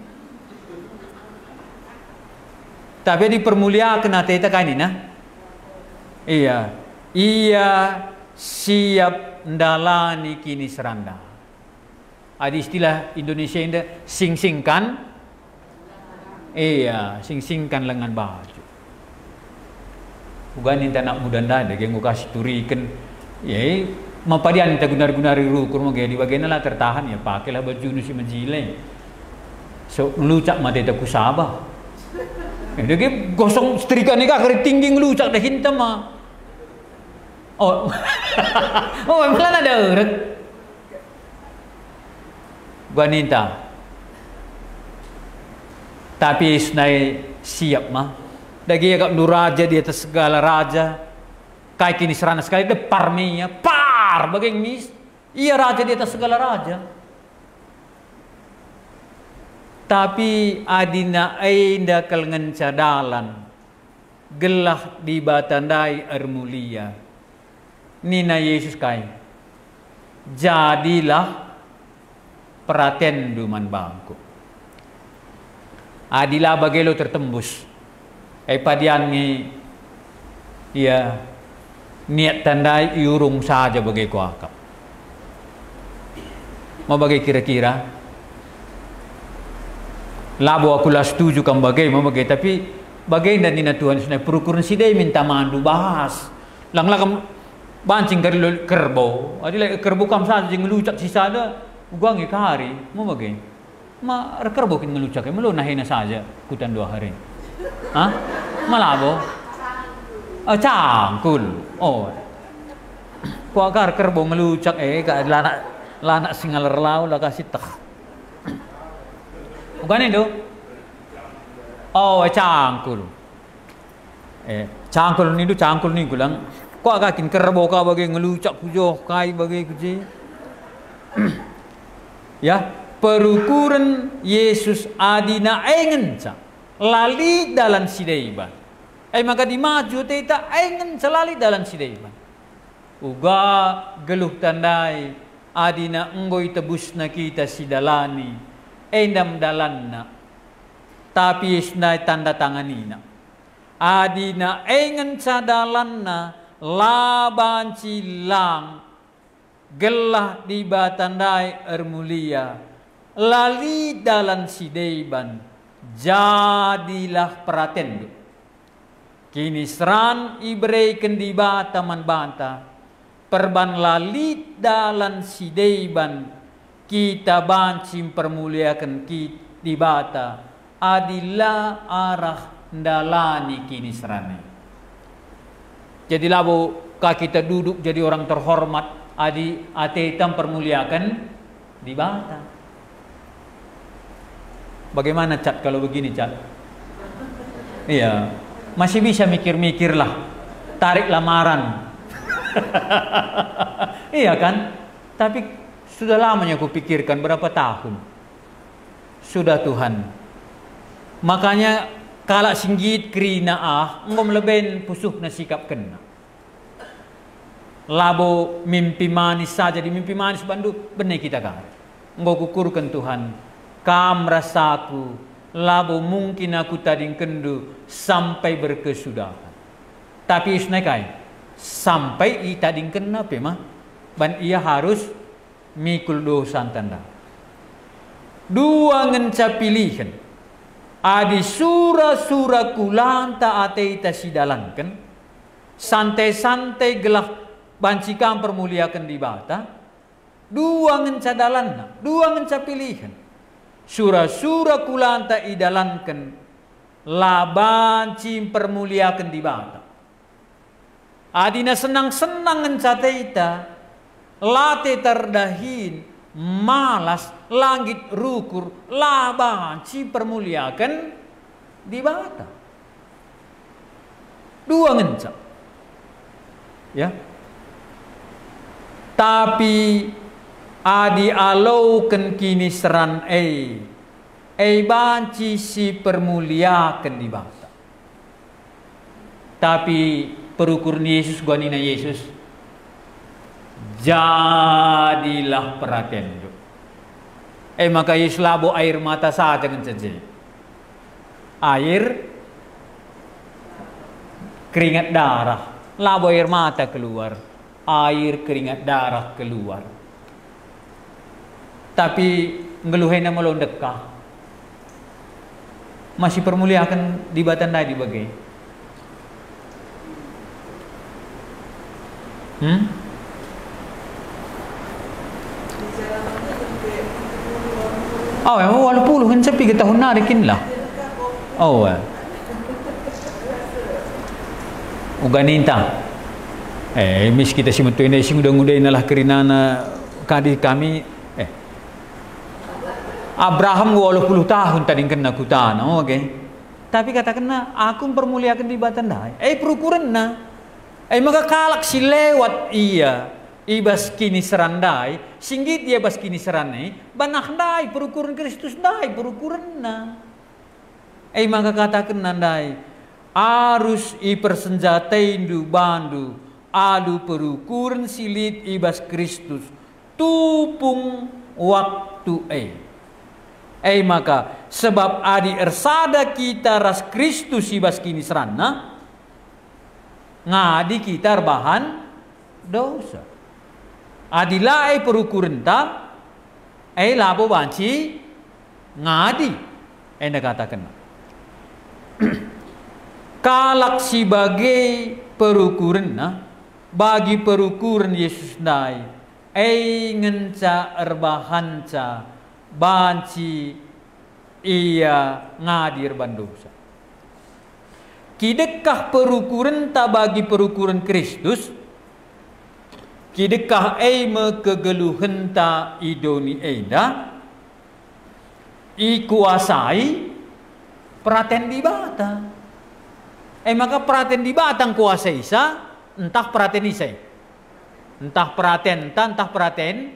Tapi dipermuliakan ateta kan ini nah. Iya. Ia siap ndalani kini seranda. Ada istilah Indonesia ini sing-singkan. Iya, sing-singkan lengan baju. Bukan ini anak muda ndak yang kasih turikan. Ya, mapadian kita gunar-gunari rukur mau di bagian lah tertahan ya pakailah baju nusi menjile. So ngelucak mata kita kusabah. Dia gosong setrika ni kah kari tinggi ngelucak dah hintam mah. Oh, malah ada urut. Wanita. Tapi sunai siap mah. Dagi agak nuraja di atas segala raja. Kai kini serana sekali depar minya. Par bagai mis. Ia raja di atas segala raja. Tapi adina ainda kelengan cadalan. Gelah di batandai ermulia. Nina Yesus kai. Jadilah perhatian duman bangku. Adilah bagelo tertembus. Padian ni ya niat tandai iurung saja bagai kuakap. Mau bagai kira-kira labo aku lah setuju kan bagai mau bagai tapi bagai dan nina Tuhan sunai perukuran sidai minta mandu bahas. Lang bancing dari kerbau. Adilah kerbau kam saja ngelucak sisa ada. Gua ngikari, mau bagai? Ma kerbau kin ngelucak, melu nahina saja kutan 2 hari. Hah? Malabo? Cangkul. Oh. Kuakar kerbau ngelucak ka lanak singal lau lah kasih tak. Bukan itu? Oh, cangkul. cangkul ni gulang. Kok agakin kerbo ka bagi ngelucak kujo kai bagi kuji. Ya, perukuran Yesus adina engen ca lali dalam sidaiban. Maka dimaju teta engen celali dalam sidaiban. Uga geluh tandai adina enggoi tebusna kita sidalani endam dalanna tapi isnai tanda tanganina adina engen cadalanna laban cilang gelah di batandai ermulia lali dalan sideiban jadilah pratendu kini seran ibreiken di bataman banta perban lali dalan sideiban kita bancim permuliakan di bata adilah arah ndalani kini serane. Jadi labo kita duduk jadi orang terhormat adi atetam permuliakan di bata. Bagaimana Cat kalau begini Cat? Iya, masih bisa mikir-mikir lah, tarik lamaran. Iya kan? Tapi sudah lamanya aku pikirkan berapa tahun. Sudah Tuhan. Makanya kalau singgit krina ngom leben pusuh na sikap kena. Labo mimpi manis saja di mimpi manis bandu benar kita kan. Nggo kukurkan Tuhan. Kam rasaku labo mungkin aku tading kendu sampai berkesudahan. Tapi isnekai sampai i tading kena mah ban ia harus mikul dosa tanda. Dua ngenca pilihan. Adi sura-sura kulanta ateita sidalankan. Santai-santai gelah bancikan permuliakan di bata. Dua ngenca dalanna. Dua ngenca pilihan. Sura-sura kulanta idalankan. Labancim permuliakan di bata. Adina senang-senang ngenca teita. Late terdahin, malas, langit rukur, labanci permuliakan di bata. Dua ngencak. Ya. Tapi adi alaukan kini seran banci si permuliakan di bata. Tapi perukur Yesus guanina Yesus jadilah perhatian itu. Maka Yesus labo air mata saja kan saja. Air keringat darah, labo air mata keluar, air keringat darah keluar. Tapi ngeluhena melondekah. Masih permuliakan di batandai di bagai. Oh, emang 80 kan sepi ke tahun narikin lah. Oh, uganinta. Mis kita si metu ini sing udah nalah kerinana kadi kami. Abraham 80 tahun tadi kena kutana, oke. Tapi katakanlah aku mempermuliakan di batandai. Perukuran na. Maka kalak si lewat iya. Ibas kini serandai, singgit dia bas kini seranai, banah dai perukuran Kristus dai perukuran na. Maka katakan nandai, arus i persenjatain du bandu, adu perukuran silit ibas Kristus, tupung waktu maka sebab adi ersada kita ras Kristus ibas kini serana, ngadi kita bahan dosa. Adilai perukuran ta, labo banci ngadi, anda katakan. Kalak sebagai perukuran, bagi perukuran Yesus nai, ngenca erbahanca, banci ia ngadir bandosa. Kidekah perukuran ta bagi perukuran Kristus? Kidekah me kegeluhan ta idoni eda ikuasai praten di bata. Maka praten di batang kuasa isa, entah praten isa. Entah praten, entah praten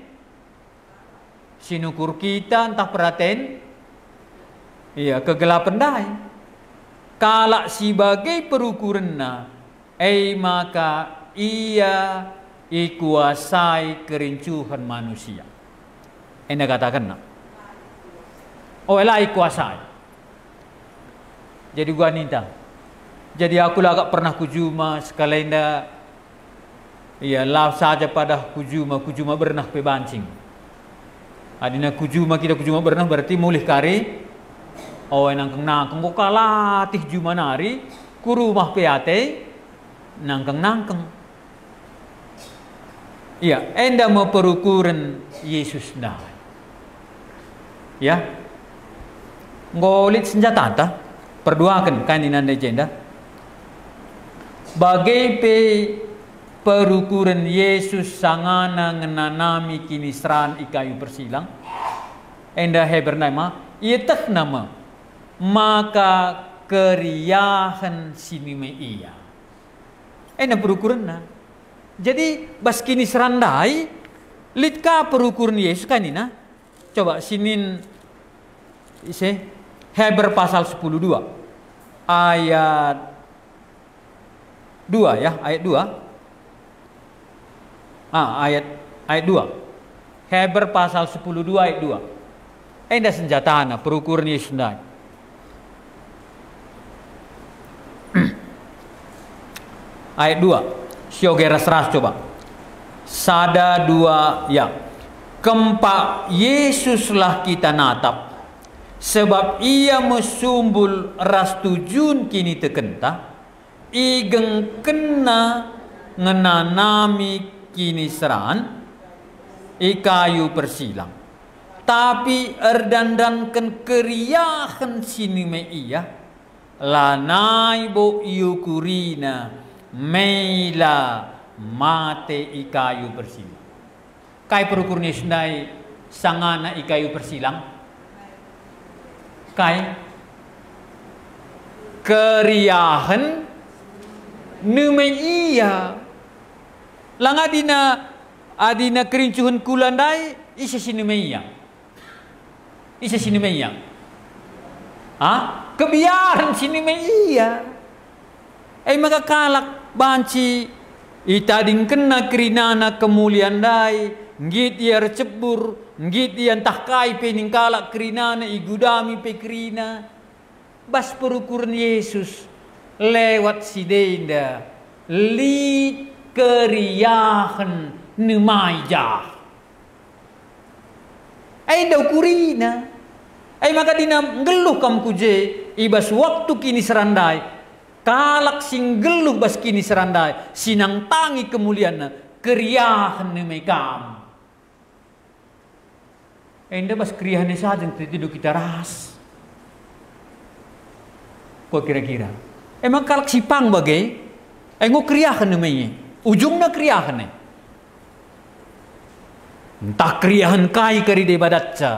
sinukur kita, entah praten iya kegelapan dai. Kalak sebagai perukuranna, maka ia ikuasai kerincuhan manusia. Anda katakan nak? Lah ikuasai. Jadi gua ninta. Jadi aku agak pernah kujuma sekali nda. Iya lah saja pada kujuma berenang pe bancing. Adina kujuma berenang berarti mulih kari. Nangkeng kok kalatih juma nari ku rumah peate nangkeng. Iya, enda mau perukuran Yesus dah. Ya. Ngolit senjata ta perduakan kandinan legenda. Bagai pe perukuran Yesus sangana ngenanami kinisran ikayu persilang. Enda hebernama ietah nama maka keriahan sinime iya. Ena perukuran na. Jadi bas kini serandai litka perukuran Yesus kan ini na. Coba sinin ise Heber pasal 10:2 ayat 2 ya, ayat 2. Ayat 2. Heber pasal 10:2 ayat 2. Enda senjatana perukuran Yesus ndai. Ayat 2. Syogera seras coba. Sada 2 ya. Kempak Yesuslah kita natap. Sebab ia mesumbul ras tujun kini tekenta. Igeng kena ngenanami kini seran. Ikayu persilang. Tapi erdandankan keriahan sinime iya. Lanai bo yukurina. Meila mate ikayu persilang. Kai perukurnya sendai sangana ikayu persilang. Kai keriahan nume iya. Lang adina kerincuhan kulandai isa sinume iya. Isa sinume iya. Kebiaran sinume iya. Maka kalak banci itading kena kerinana kemuliaan dai ngit ia recebur ngit ia entah kai pening kalak kerinana igudami pe kerina bas perukuran Yesus lewat sidenda li keriahan nemaijah dau kurina maka dina ngeluh kam kuje ibas waktu kini serandai kalak singgeluh bas kini serandai sinang tangi kemuliaan keriahan nemekam. Enda bas keriahan saja yang tidur kita ras. Kok kira-kira? Emang kalak sipang bagai? Engko keriahan nemenya. Ujungnya keriahan. Entah keriahan kai kari de badatca.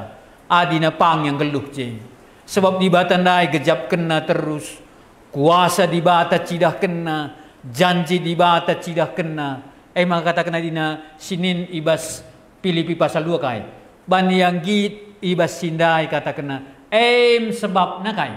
Adina pang yang geluh je. Sebab di batandai gejap kena terus. Kuasa di bata cidah kena, janji di bata cidah kena. Maka kata kena dina sinin ibas Filipi pasal 2 kai. Ban yang git ibas sindai kata kena. Sebab na kai.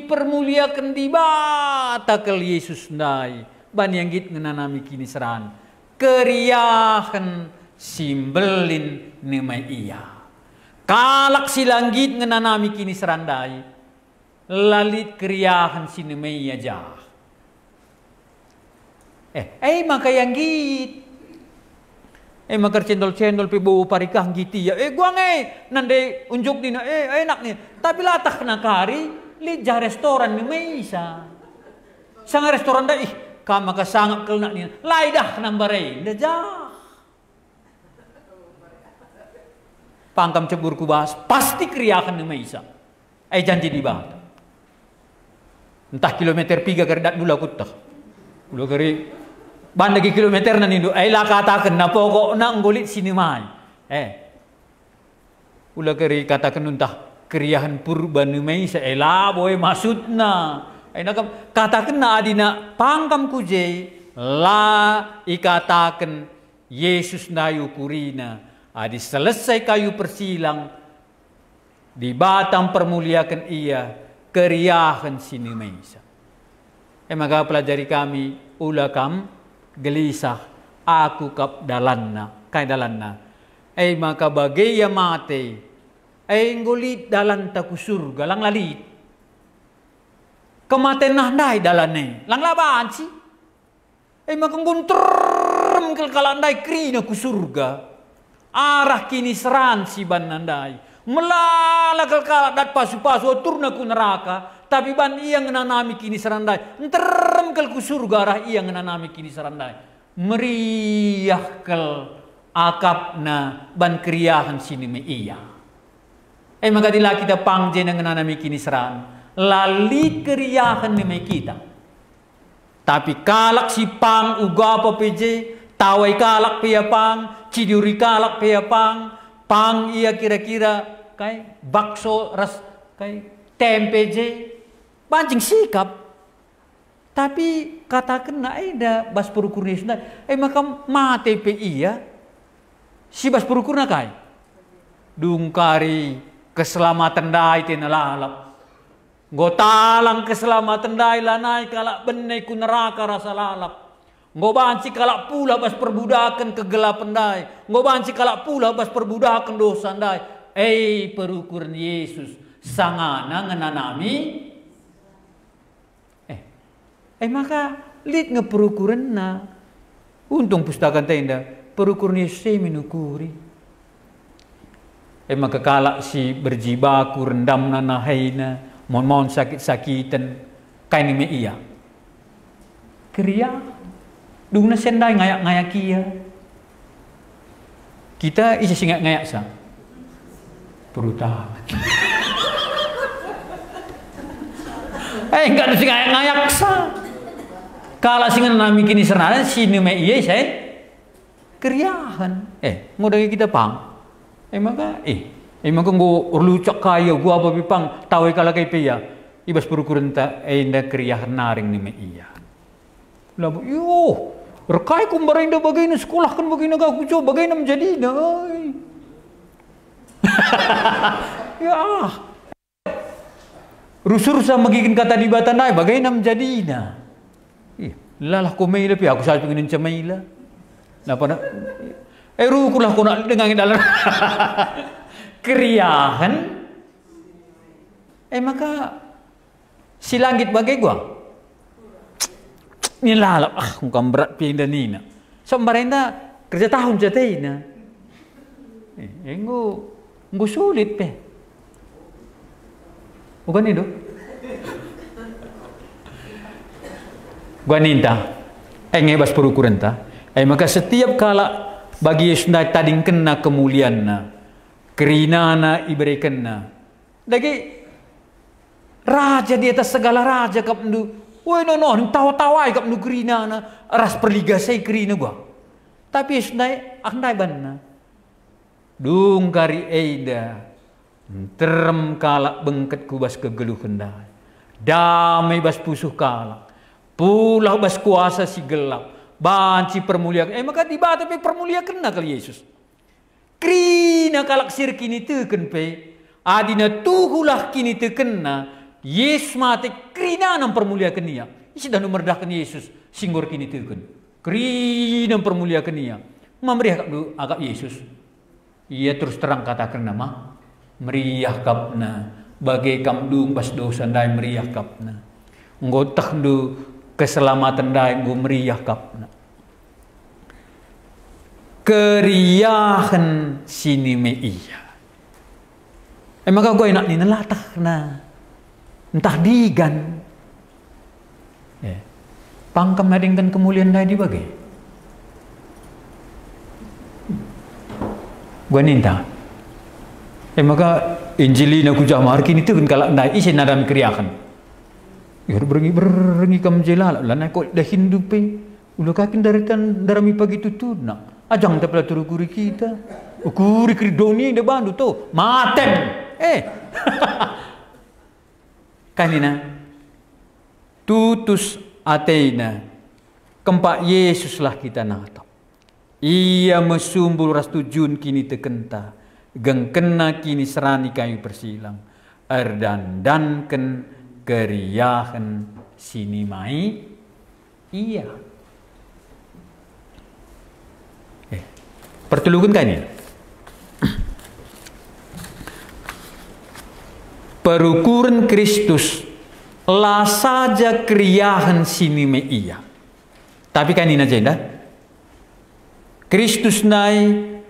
Permuliakan di bata ke Yesus ndai. Ban yang git ngenanami kini seran. Keriahan simbelin nemai iya. Kalak silanggit ngenanami kini serandai. Lalit keriahan sinemei aja. Maka yang git. Maka cendol-cendol pi bau parikah giti ya. Gua nande unjuk dina enak nih. Tapi latah kena kari lija restoran ni meisa. Sang restoran dah kama ka sangap kelnak ni. Lai dah nambare dah. Pangkam cebur kubas pasti keriahan ni meisa. Janji di bawah. Entah kilometer 3 kerdat dulu aku tak. Dulu keri ban lagi kilometer nan indu. Lah katakan na pokok na ngolit sini mai. Ula keri katakan entah keriahan purba numai sa boy maksudna Ay nakam katakan na adina pangkam kuje la ikatakan Yesus nayu kurina adi selesai kayu persilang di batang permuliakan ia keriahan sini meisa. Maka pelajari kami ulakam gelisah aku kap dalanna kai dalanna. Maka bagaya mate ngolit dalan taku surga lang lalit. Kematen nahdai dalane lang laban si makang gunterem kel kalandai krina ku surga arah kini seran si ban nandai melala kel kala dat pasu-pasu turna ku neraka tapi ban iya ngenanami kini serandai enterem kel ku surga arah iya ngenanami kini serandai meriah kel akapna ban kriahan sini me iya maka dila kita pangje ngenanami kini seran lali keriahan ni kita. Tapi kalak si pang uga apa PJ, tawai kalak pia pang, ciduri kalak pia pang iya kira-kira kai bakso ras kai tempe je, pancing sikap. Tapi katakan na ada bas perukurnya sudah, maka mate pe iya, si bas perukurna kai, dungkari keselamatan dai tenalalap. Talang keselamatan dai lanai kalak benai ku neraka rasa lalap. Banci kalak pula bas perbudakan kegelapan dai. Banci kalak pula bas perbudakan dosa dai. Perukuran Yesus sangana ngenanami. Maka lit ngeperukuran na. Untung pustakan tenda perukuran Yesus minukuri. Maka kalak si berjibaku rendam nanahaina. Mon sakit-sakitan kain me iya kriya dungna sendai ngayak kia kita isa singat ngayak sa perutah enggak ada singat ngayak sa kala singan nami kini serana sini me iya saya kriyahan ngudagi kita pang maka maka ngo lucak kaya gua apa bipang tahu kala kay pia ibas perukuran ta inda kriya naring ni iya labu yo rekai kum bareng da bagay na sekolah kan bagay na gagujo bagay na menjadi na ya rusur sa magiging kata di batan na bagay na menjadi na lalah ko may lapi ako sa pingin sa mayla napa na rukulah ko na dengan dalam keriahan maka si langit bagai gua nilalap muka berat pindah nina sambarenda kerja tahun jataina nggo sulit pe bukan itu gua ninta ngebas perukuran ta maka setiap kala bagi Yesus tading kena kemuliaan na kerinana iberikanna dagi raja di atas segala raja kapnu woi no tawa-tawai kapnu kerinana ras perliga saya kerina gua tapi sundai aknai banna dung kari eida terem kalak bengket kubas kegeluhan dai damai bas pusuh kalak pulau bas kuasa si gelap banci permuliakan maka tiba tapi permuliakan kali Yesus krina kalak sir kini teken pe adina tuhulah kini teken na Yesus mati krina nam permuliakan ia sudah nomerdahkan Yesus singgor kini teken krina permuliakan ia memeriah agak Yesus ia terus terang katakan nama meriah kapna bagai kamdung bas dosa dai meriah kapna ngotah du keselamatan dai nggo meriah kapna keriahan sini me iya maka gue enak ni nelatah na entah digan pangkam nadingkan kemuliaan dai di bagai gue ninta maka Injilina ku jamar kini tu kan kalak dai isi nadam keriahan ya berengi kam jelala lana kok dah hindu pe ulah kakin darami pagi tutu nak ajang tapla turu kuri kita ukuri kridoni de bandu to matem kanina tutus atena kempak Yesus lah kita natap. Ia mesumbul ras tujun kini tekenta, gengkena kini serani kayu persilang, erdandanken keriahan sini mai iya. Pertulukan kan ini? Perukuran Kristus lah saja keriahan sini mai iya. Tapi kan ini aja dah. Kristus nai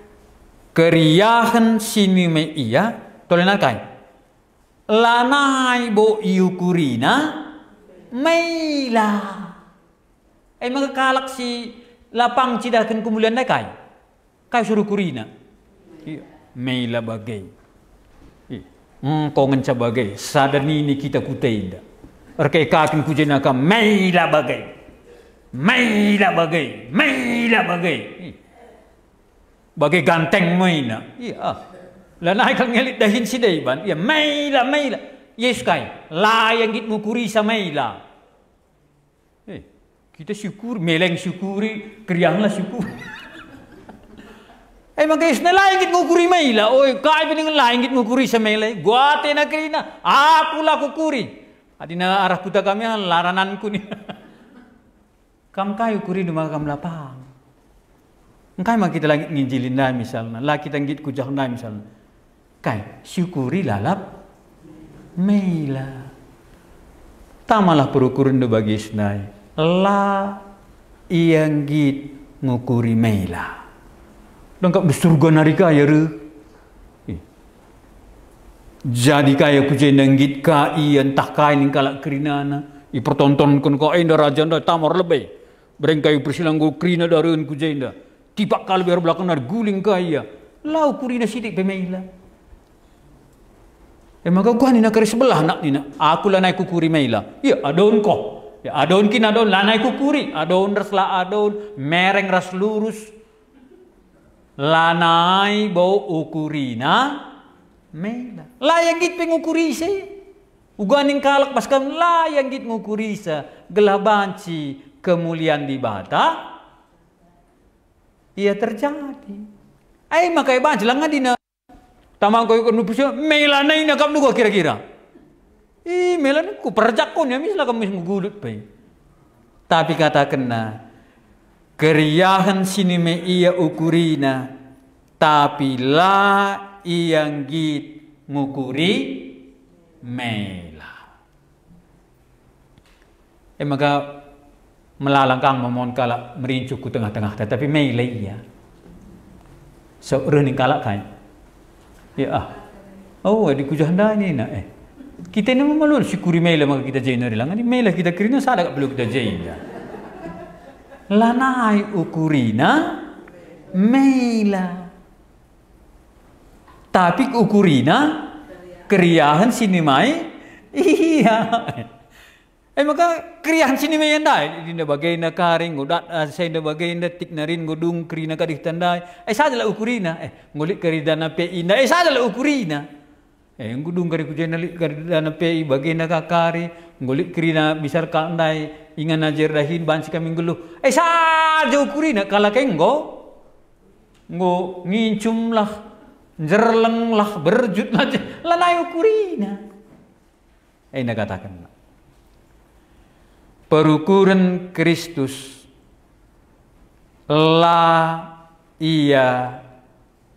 keriahan sini me iya tolenan kai lanai bo iukurina meila maka kalak si lapang cidakan kemuliaan nai kai suruh kurina meila bagai kau ngenca bagai sadar ini kita kutenda erkai kakin kujenaka meila bagai bagai ganteng maina. Iya. Lanai kang ngelit dahin si dayban. Iya, maila. Yes kai. Layang git mukuri sa maila. Kita syukur, meleng syukuri, krianglah syukur. Magais na layang git mukuri maila. Oy, kai bining layang git mukuri sa maila. Guate na krina. Aku lah kukuri. Adi na arah kuta kami larananku ni. Kam kayu kuri duma kam lapang. Engkai mah kita lagi nginjilin dah misalnya, lah kita ngit kujah dah misalnya. Kai syukuri lalap meila. Tamalah perukuran do bagi snai. La yang git ngukuri meila. Dongkap besurga nari kaya re. Jadi kaya kujena ngit ka entah kai ning kalak kerinana. I pertontonkan ko enda raja nda tamar lebih. Berengkai persilang go krina dareun kujenda. Tiba kalau biar belakang ada guling kaya, lau kurina sidik pemaila. Maka gua ni nak kari sebelah nak ni nak. Aku lah naik kukuri maila. Ya adon ko. Ya adon kin adon lah naik kukuri. Adon ras lah adon mereng ras lurus. Lanai bau ukurina maila. Lah yang git pengukuri se. Uganing kalak paskam lah yang git ngukuri sa gelabanci kemuliaan di bata. Ia terjadi. Makai banci lang nga din na. Tamang ko yung nupisyon. Mela na yun nakam nugo kira-kira. Mela na ko. Perjak ko niya. Misal kami gulut pa. Tapi katakan na. Keriahan sini me iya ukurina. Tapi la iyang git ngukuri mela. Maka melalangkang memohon kalak merincuk ku tengah-tengah tetapi meilai ya seorang kalak kan ya di kujahanda ni nak kita ni memalul syukuri meila maka kita jaina rilang ni meila kita kirina sada perlu kita jaina lanai ukurina meila tapi ukurina keriahan sini mai iya. Maka kriahan sini mayan dai. Dinda bagai na karing, godat saya na bagai na tik narin godung krina kadih tandai. Saja lah ukurina. Ngolik karidana PI na. Saja lah ukurina. Godung kari kujen nalik karidana PI bagai na kakari. Ngolik krina bisar kandai ingan najer dahin bansi kami nguluh. Saja ukurina kala kenggo. Ngo ngincum lah, jerleng lah, berjut lah. Lanai ukurina. Nakatakan. Perukuran Kristus la ia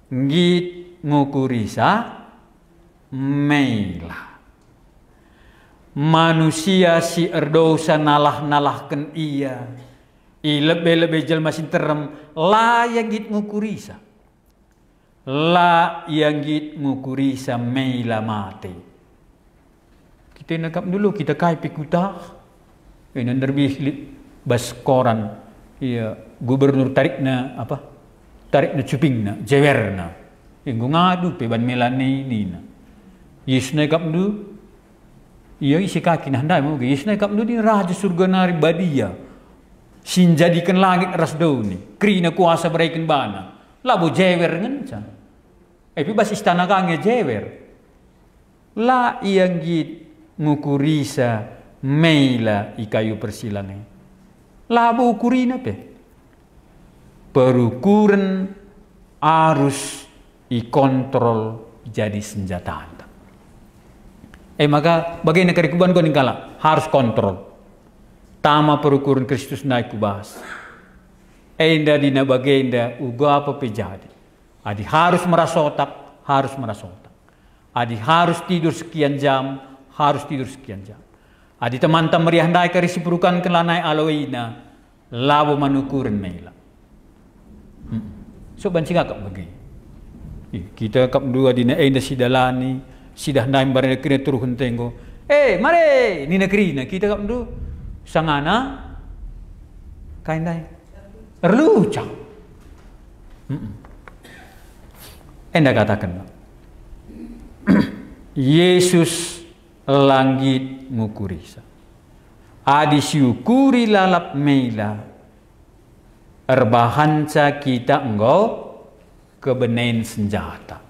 ngit ngukurisa meila manusia si erdosa nalah-nalahkan ia lebih-lebih jelma sinterem la yang ngit ngukurisa la yang ngit ngukurisa meila mati kita nakap dulu kita kai pikutah ini nerbih bas koran iya gubernur tarikna cupingna jewerna inggo ngadu pe ban melani nina yisna kapdu iya isi kaki nah ndai mo yisna kapdu di raja surga nari badia sin jadikan langit ras dauni krina kuasa beraikan bana labu jewer ngenca pi bas istana kange jewer la yang git ngukurisa meila i kayu persilange. Labo ukurina pe. Perukuran harus kontrol jadi senjata. Maka bagaimana kerikuban kau ningkala harus kontrol. Tama perukuran Kristus naik kubas. Enda dina bagenda uga apa pejadi. Adi harus merasotak, harus merasotak. Adi harus tidur sekian jam, harus tidur sekian jam. Adi teman-teman meriandai karisi perukan kelanai aloina, labo manukuran meila. So banci ngakak bagi. Kita kap dua dina enda sidalani, sidah naim barang kena turun tenggo. Mare ni negeri na kita kap dua sangana kain dai. Erlucak. Enda katakan. Yesus langit ngukurisa. Adi syukuri lalap meila. Erbahanca kita engkau kebenen senjata.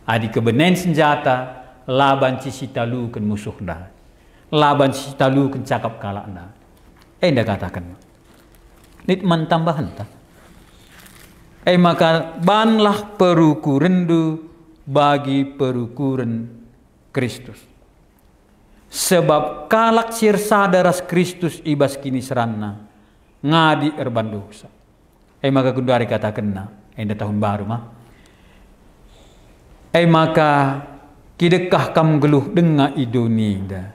Adi kebenen senjata laban sisitalukan musuh dah. Laban sisitalukan cakap kalak dah. Enda katakan. Nit mentambahan tak. Maka banlah perukuran du bagi perukuran Kristus. Sebab kalak sir sadaras Kristus ibas kini seranna ngadi erban dosa. Maka kundari katakan na enda tahun baru mah. Maka kidekah kam geluh denga idonida.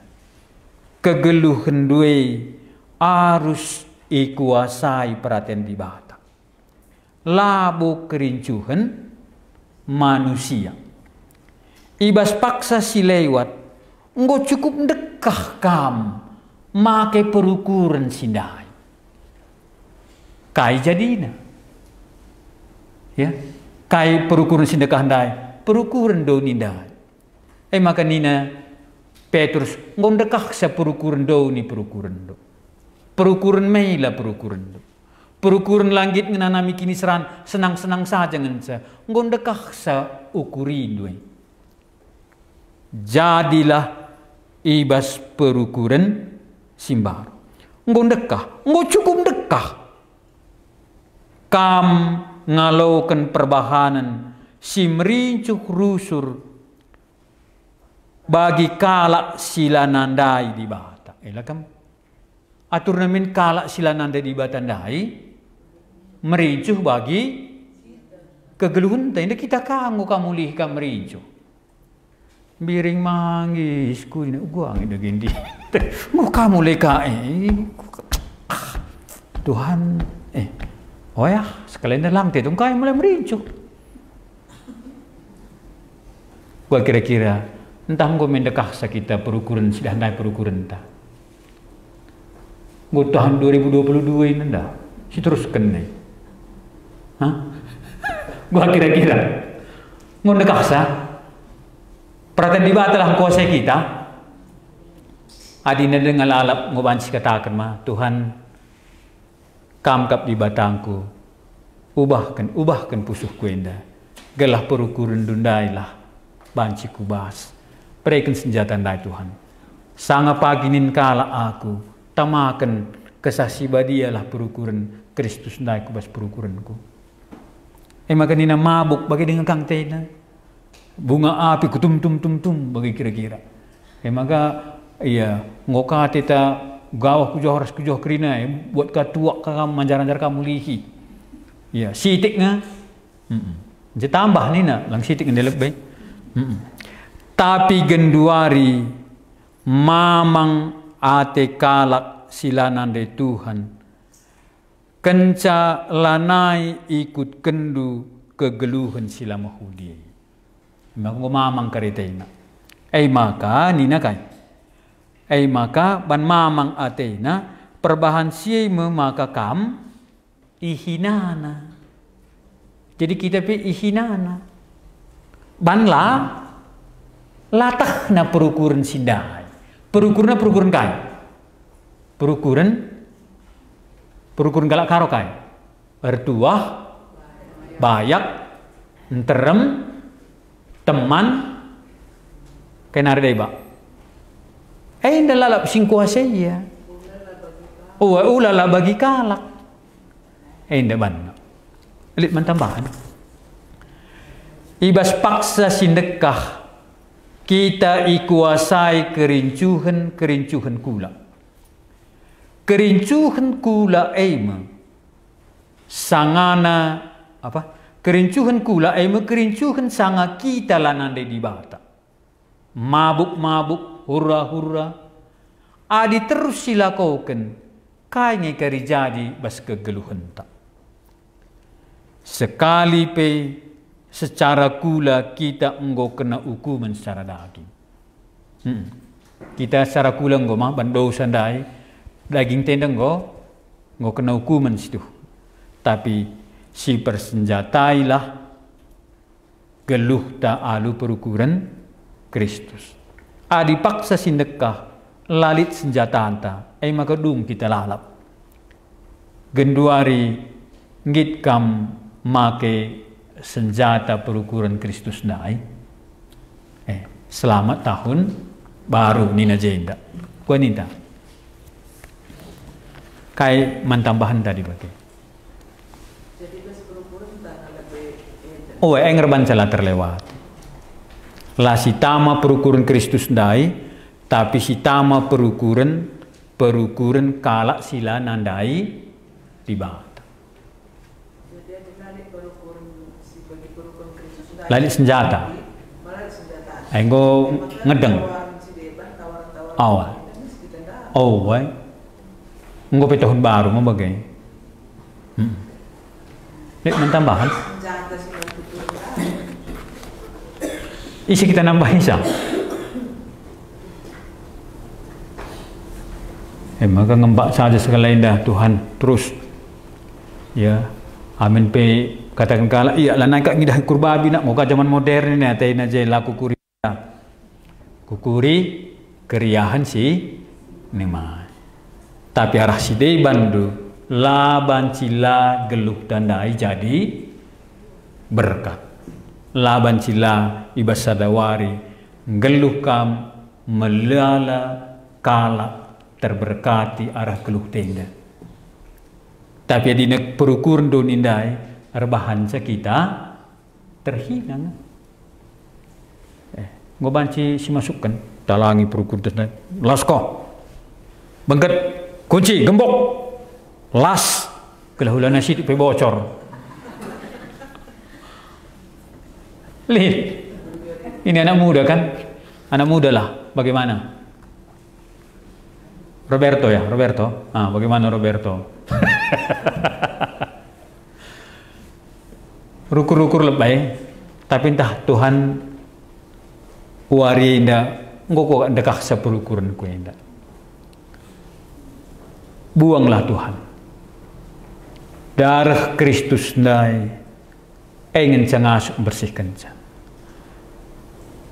Kegeluh hendue arus ikuasai perhatian di bata. Labo kerincuhan manusia. Ibas paksa si lewat, engkau cukup dekah kam, make perukuran sindai. Kai jadina. Ya, kai perukuran sindakah handai, perukuran do nindai. Maka nina Petrus, engkau dekah sa perukuran do ni perukuran do. Perukuran meila perukuran do. Perukuran langit ngenanami kini seran senang-senang saja ngensa. Engkau dekah sa ukurin doi. Jadilah ibas perukuran simbar. Engkau dekah, engkau cukup dekah. Kam ngalaukan perbahanan si merincuh rusur bagi kalak silanandai di bata. Kam atur namin kalak silanandai di bata ndai merincuh bagi kegeluhan tenda kita kanggo kamulih ka merincuh. Biring manggis ku ina gua ngida gendi. Mo kamu leka Tuhan oh ya sekalian lang tetong kaya mulai merincuh. Gua kira-kira entah gua mendekah sa kita perukuran sudah naik perukuran ta. Gua tahun 2022 ini ndak si teruskan nih. Gua kira-kira ngau dekah sa perhatian di batalah kuasa kita. Adina dengan lalap ngobanci katakan mah Tuhan kamkap di batangku ubahkan pusuhku enda gelah perukuran dundailah banci kubas berikan senjata ndai Tuhan sanga paginin kala aku tamakan kesasi badialah perukuran Kristus ndai kubas perukuranku. Maka nina mabuk bagi dengan kang tena bunga api kutum bagi kira-kira. Maka iya ngoka teta gawah kujoh kerina buat katuak kamu manjar-manjar kamu lihi. Iya sitik nga. Tambah nina lang sitik ndelep bay. Tapi genduari mamang ate kalak silanande Tuhan. Kenca lanai ikut kendu kegeluhan sila mahudi. Maka mamang karitena. Maka nina kay. Maka ban mamang atena perbahan siya maka kam ihinana. Jadi kita pi ihinana. Banla latah na perukuran sindai. Perukuran kay. Perukuran galak karo kay. Bertuah bayak enterem teman kenari dai ba Indah lalap sing kuasa ya. Ulala bagi kalak. Indah banyak. Lihat mantambahan. Ibas paksa sindekah kita ikuasai kerincuhan kula. Kerincuhan kula ema sangana apa? Kerincuhan kula ema kerincuhan sanga kita lanande di bata. Mabuk-mabuk, hurra-hurra. Adi terus silakoken kaya kari jadi bas kegeluhan tak. Sekali pe secara kula kita enggo kena hukuman secara daging. Kita secara kula enggo mah bandau sandai daging tendang enggo kena hukuman situ. Tapi si persenjatailah geluh ta alu perukuran Kristus. Adi paksa sindekah lalit senjata anta, maka dung kita lalap. Genduari ngit kam make senjata perukuran Kristus dai. Selamat tahun baru nina jenda. Kau ninta. Kai mantambahan tadi bagai. Jadi pas perukuran tak lebih. Oh, engerban salah terlewat. Lah si tama perukuran Kristus dai, tapi si tama perukuran kalak sila nandai di bata. Jadi ada nalik perukuran si bagi perukuran Kristus dai. Lalit senjata. Malah senjata. Enggo ngedeng. Awal. Oh, wai. Enggo pe tahun baru mau bagai. Nek mentambahan. Senjata si perukuran. Isi kita nambahin sah. Maka ngembak saja sekali dah Tuhan terus. Ya, amin pe katakan kala iya lah naik ngidah kurbabi nak muka zaman modern ni atai naje laku kuri. Kukuri keriahan si nema. Tapi arah si dei bandu laban cila geluh tandai jadi berkat. Laban cila ibas sadawari geluh kam melala kala terberkati arah geluh tenda. Tapi di nek perukuran donindai arbahan kita terhina. Ngobanci si masukkan talangi perukuran tenda. Lasko bengket kunci gembok las kelahulan nasi pe bocor. Lihat, ini anak muda kan? Anak muda lah, bagaimana? Roberto ya, Roberto. Bagaimana Roberto? Rukur-rukur lebay, tapi entah Tuhan wari indah, engkau dekah seperukuran ku indah. Buanglah Tuhan. Darah Kristus nai, ingin cangasuk bersihkan can.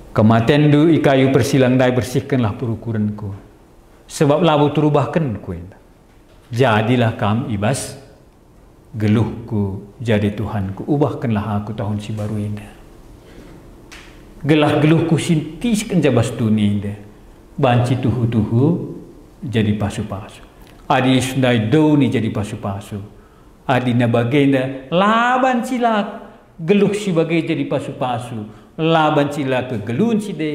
Kematian du ikayu persilang dai bersihkanlah perukuranku. Sebab labu turubahkan ku. Jadilah kam ibas geluhku jadi Tuhanku. Ubahkanlah aku tahun si baru ini. Gelah geluhku sintiskan jabas dunia ini. Banci tuhu-tuhu jadi pasu-pasu. Adi sundai doni jadi pasu-pasu. Adi na bagenda laban silak geluh si bagai jadi pasu-pasu. Laban cila kegelun si de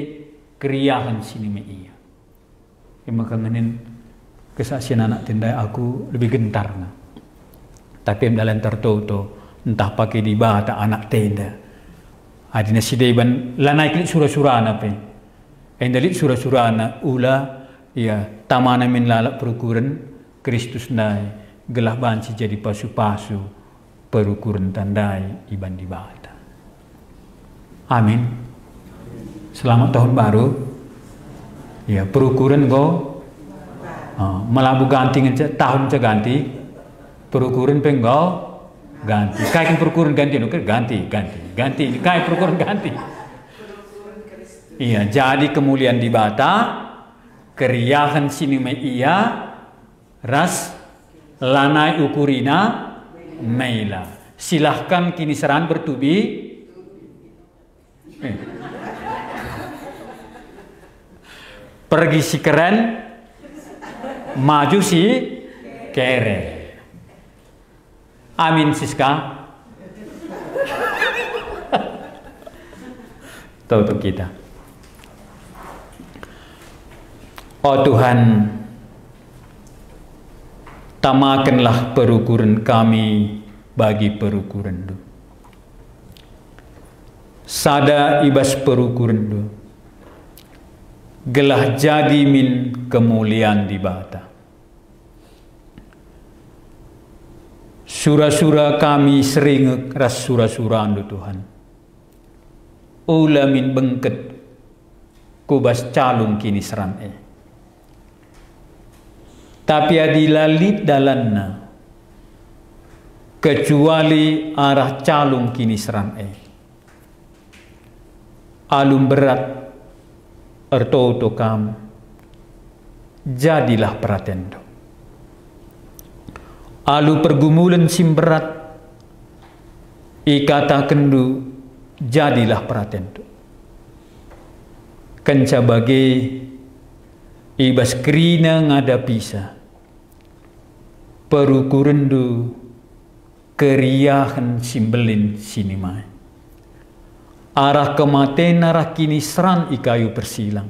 keriahan sini me iya. Maka nganin kesaksian anak tendai aku lebih gentar na. Tapi dalam tertoto entah pakai di bata anak tenda. Adina si deban lanai klik surah-surana pe. Endalit surah-surana ula ya tamana min lalak perukuran Kristus nai gelah banci jadi pasu-pasu perukuran tandai iban di bata. Amin. Selamat tahun baru. Ya, perukuran go. Melabu ganti tahun ganti. Perukuran penggo ganti. Kayak perukuran ganti ganti. Kayak perukuran ganti. Iya, jadi kemuliaan di bata, keriahan sini me iya, ras lanai ukurina meila. Silahkan kini seran bertubi.， Pergi si keren, maju si kere. Amin Siska. Untuk kita. Oh Tuhan, tamakanlah perukuran kami bagi perukuran du. Sada ibas perukuran du. Gelah jadi min kemuliaan di bata. Sura-sura kami sering ras sura-sura andu Tuhan. Ula min bengket kubas calung kini seran Tapi adilalit dalanna kecuali arah calung kini seran Alum berat ertoto kam jadilah pratendo. Alu pergumulan simberat ikata kendu jadilah pratendo. Kenca bagi ibas krina ngada pisa perukurendu keriahan simbelin sinimai. Arah kematian arah kini seran ikayu persilang.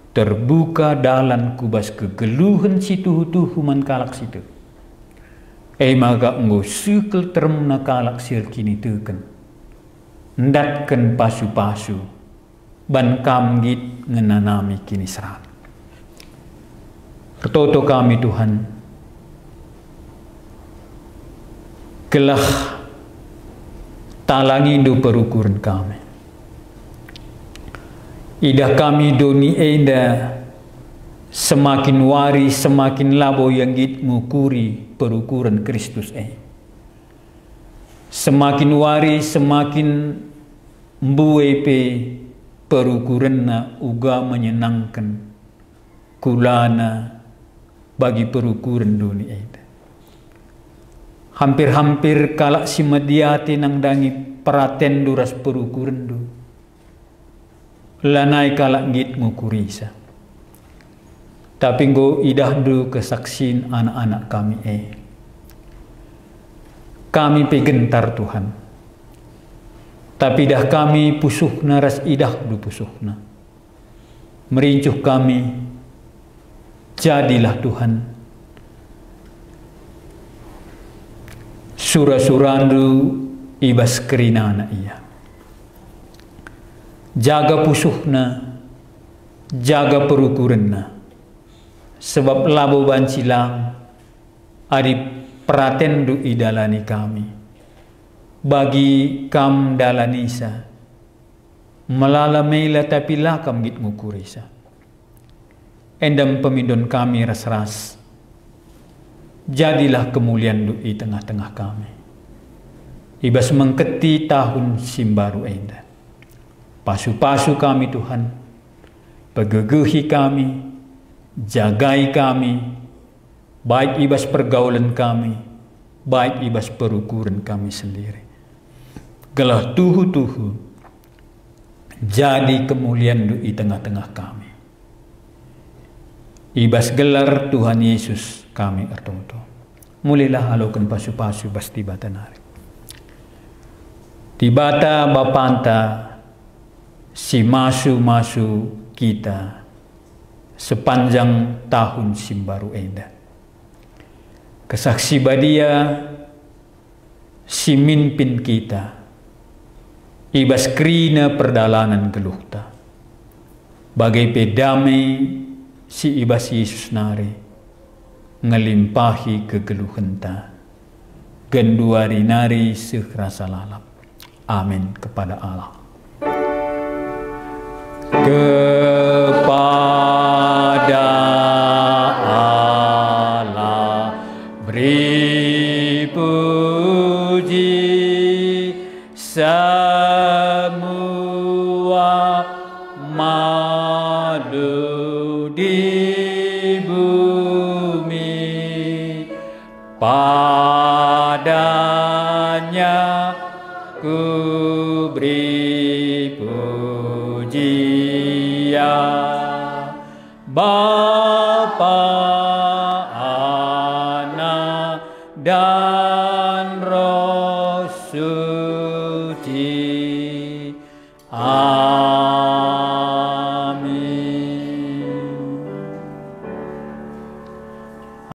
Terbuka dalan kubas kegeluhan situ-tuh human kalak situ. Maga enggo syukel termna kalak sir kini teken. Ndatken pasu-pasu. Ban kamgit ngenanami kini seran. Tertoto kami Tuhan. Gelah talangi do perukuran kami. Idah kami doni enda semakin wari semakin labo yang git ngukuri perukuran Kristus Semakin wari semakin mbuepe perukuran na uga menyenangkan kulana bagi perukuran doni enda. Hampir-hampir kalak si mediati nang dangi peraten duras perukuran du. Lanai kalak git ngukurisa. Tapi go idah du kesaksin anak-anak kami Kami pegentar Tuhan. Tapi dah kami pusuhna ras idah du pusuhna. Merincuh kami. Jadilah Tuhan. Sura-surandu ibas kerinana iya. Jaga pusuhna, jaga perukurenna. Sebab labo bancilang adi pratendu idalani kami. Bagi kam dalanisa, melala meila tapi lakam git ngukurisa. Endam pemindon kami ras-ras. Jadilah kemuliaan du di tengah-tengah kami. Ibas mengketi tahun simbaru enda. Pasu-pasu kami Tuhan. Pegegehi kami. Jagai kami. Baik ibas pergaulan kami. Baik ibas perukuran kami sendiri. Gelah tuhu-tuhu. Jadi kemuliaan du di tengah-tengah kami. Ibas gelar Tuhan Yesus kami ertoto. Mulilah halokan pasu-pasu bas tibata nari. Tibata bapanta si masu-masu kita sepanjang tahun simbaru enda. Kesaksi badia si mimpin kita. Ibas krina perdalanan geluhta. Bagai pedamai si ibas Yesus nari ngelimpahi kegeluhenta genduari nari sekerasa lalap. Amin kepada Allah. Kepada Allah beri puji semua makhluk di bumi, padanya ku beri pujian Bapa, Anak, dan Roh Suci. Amin.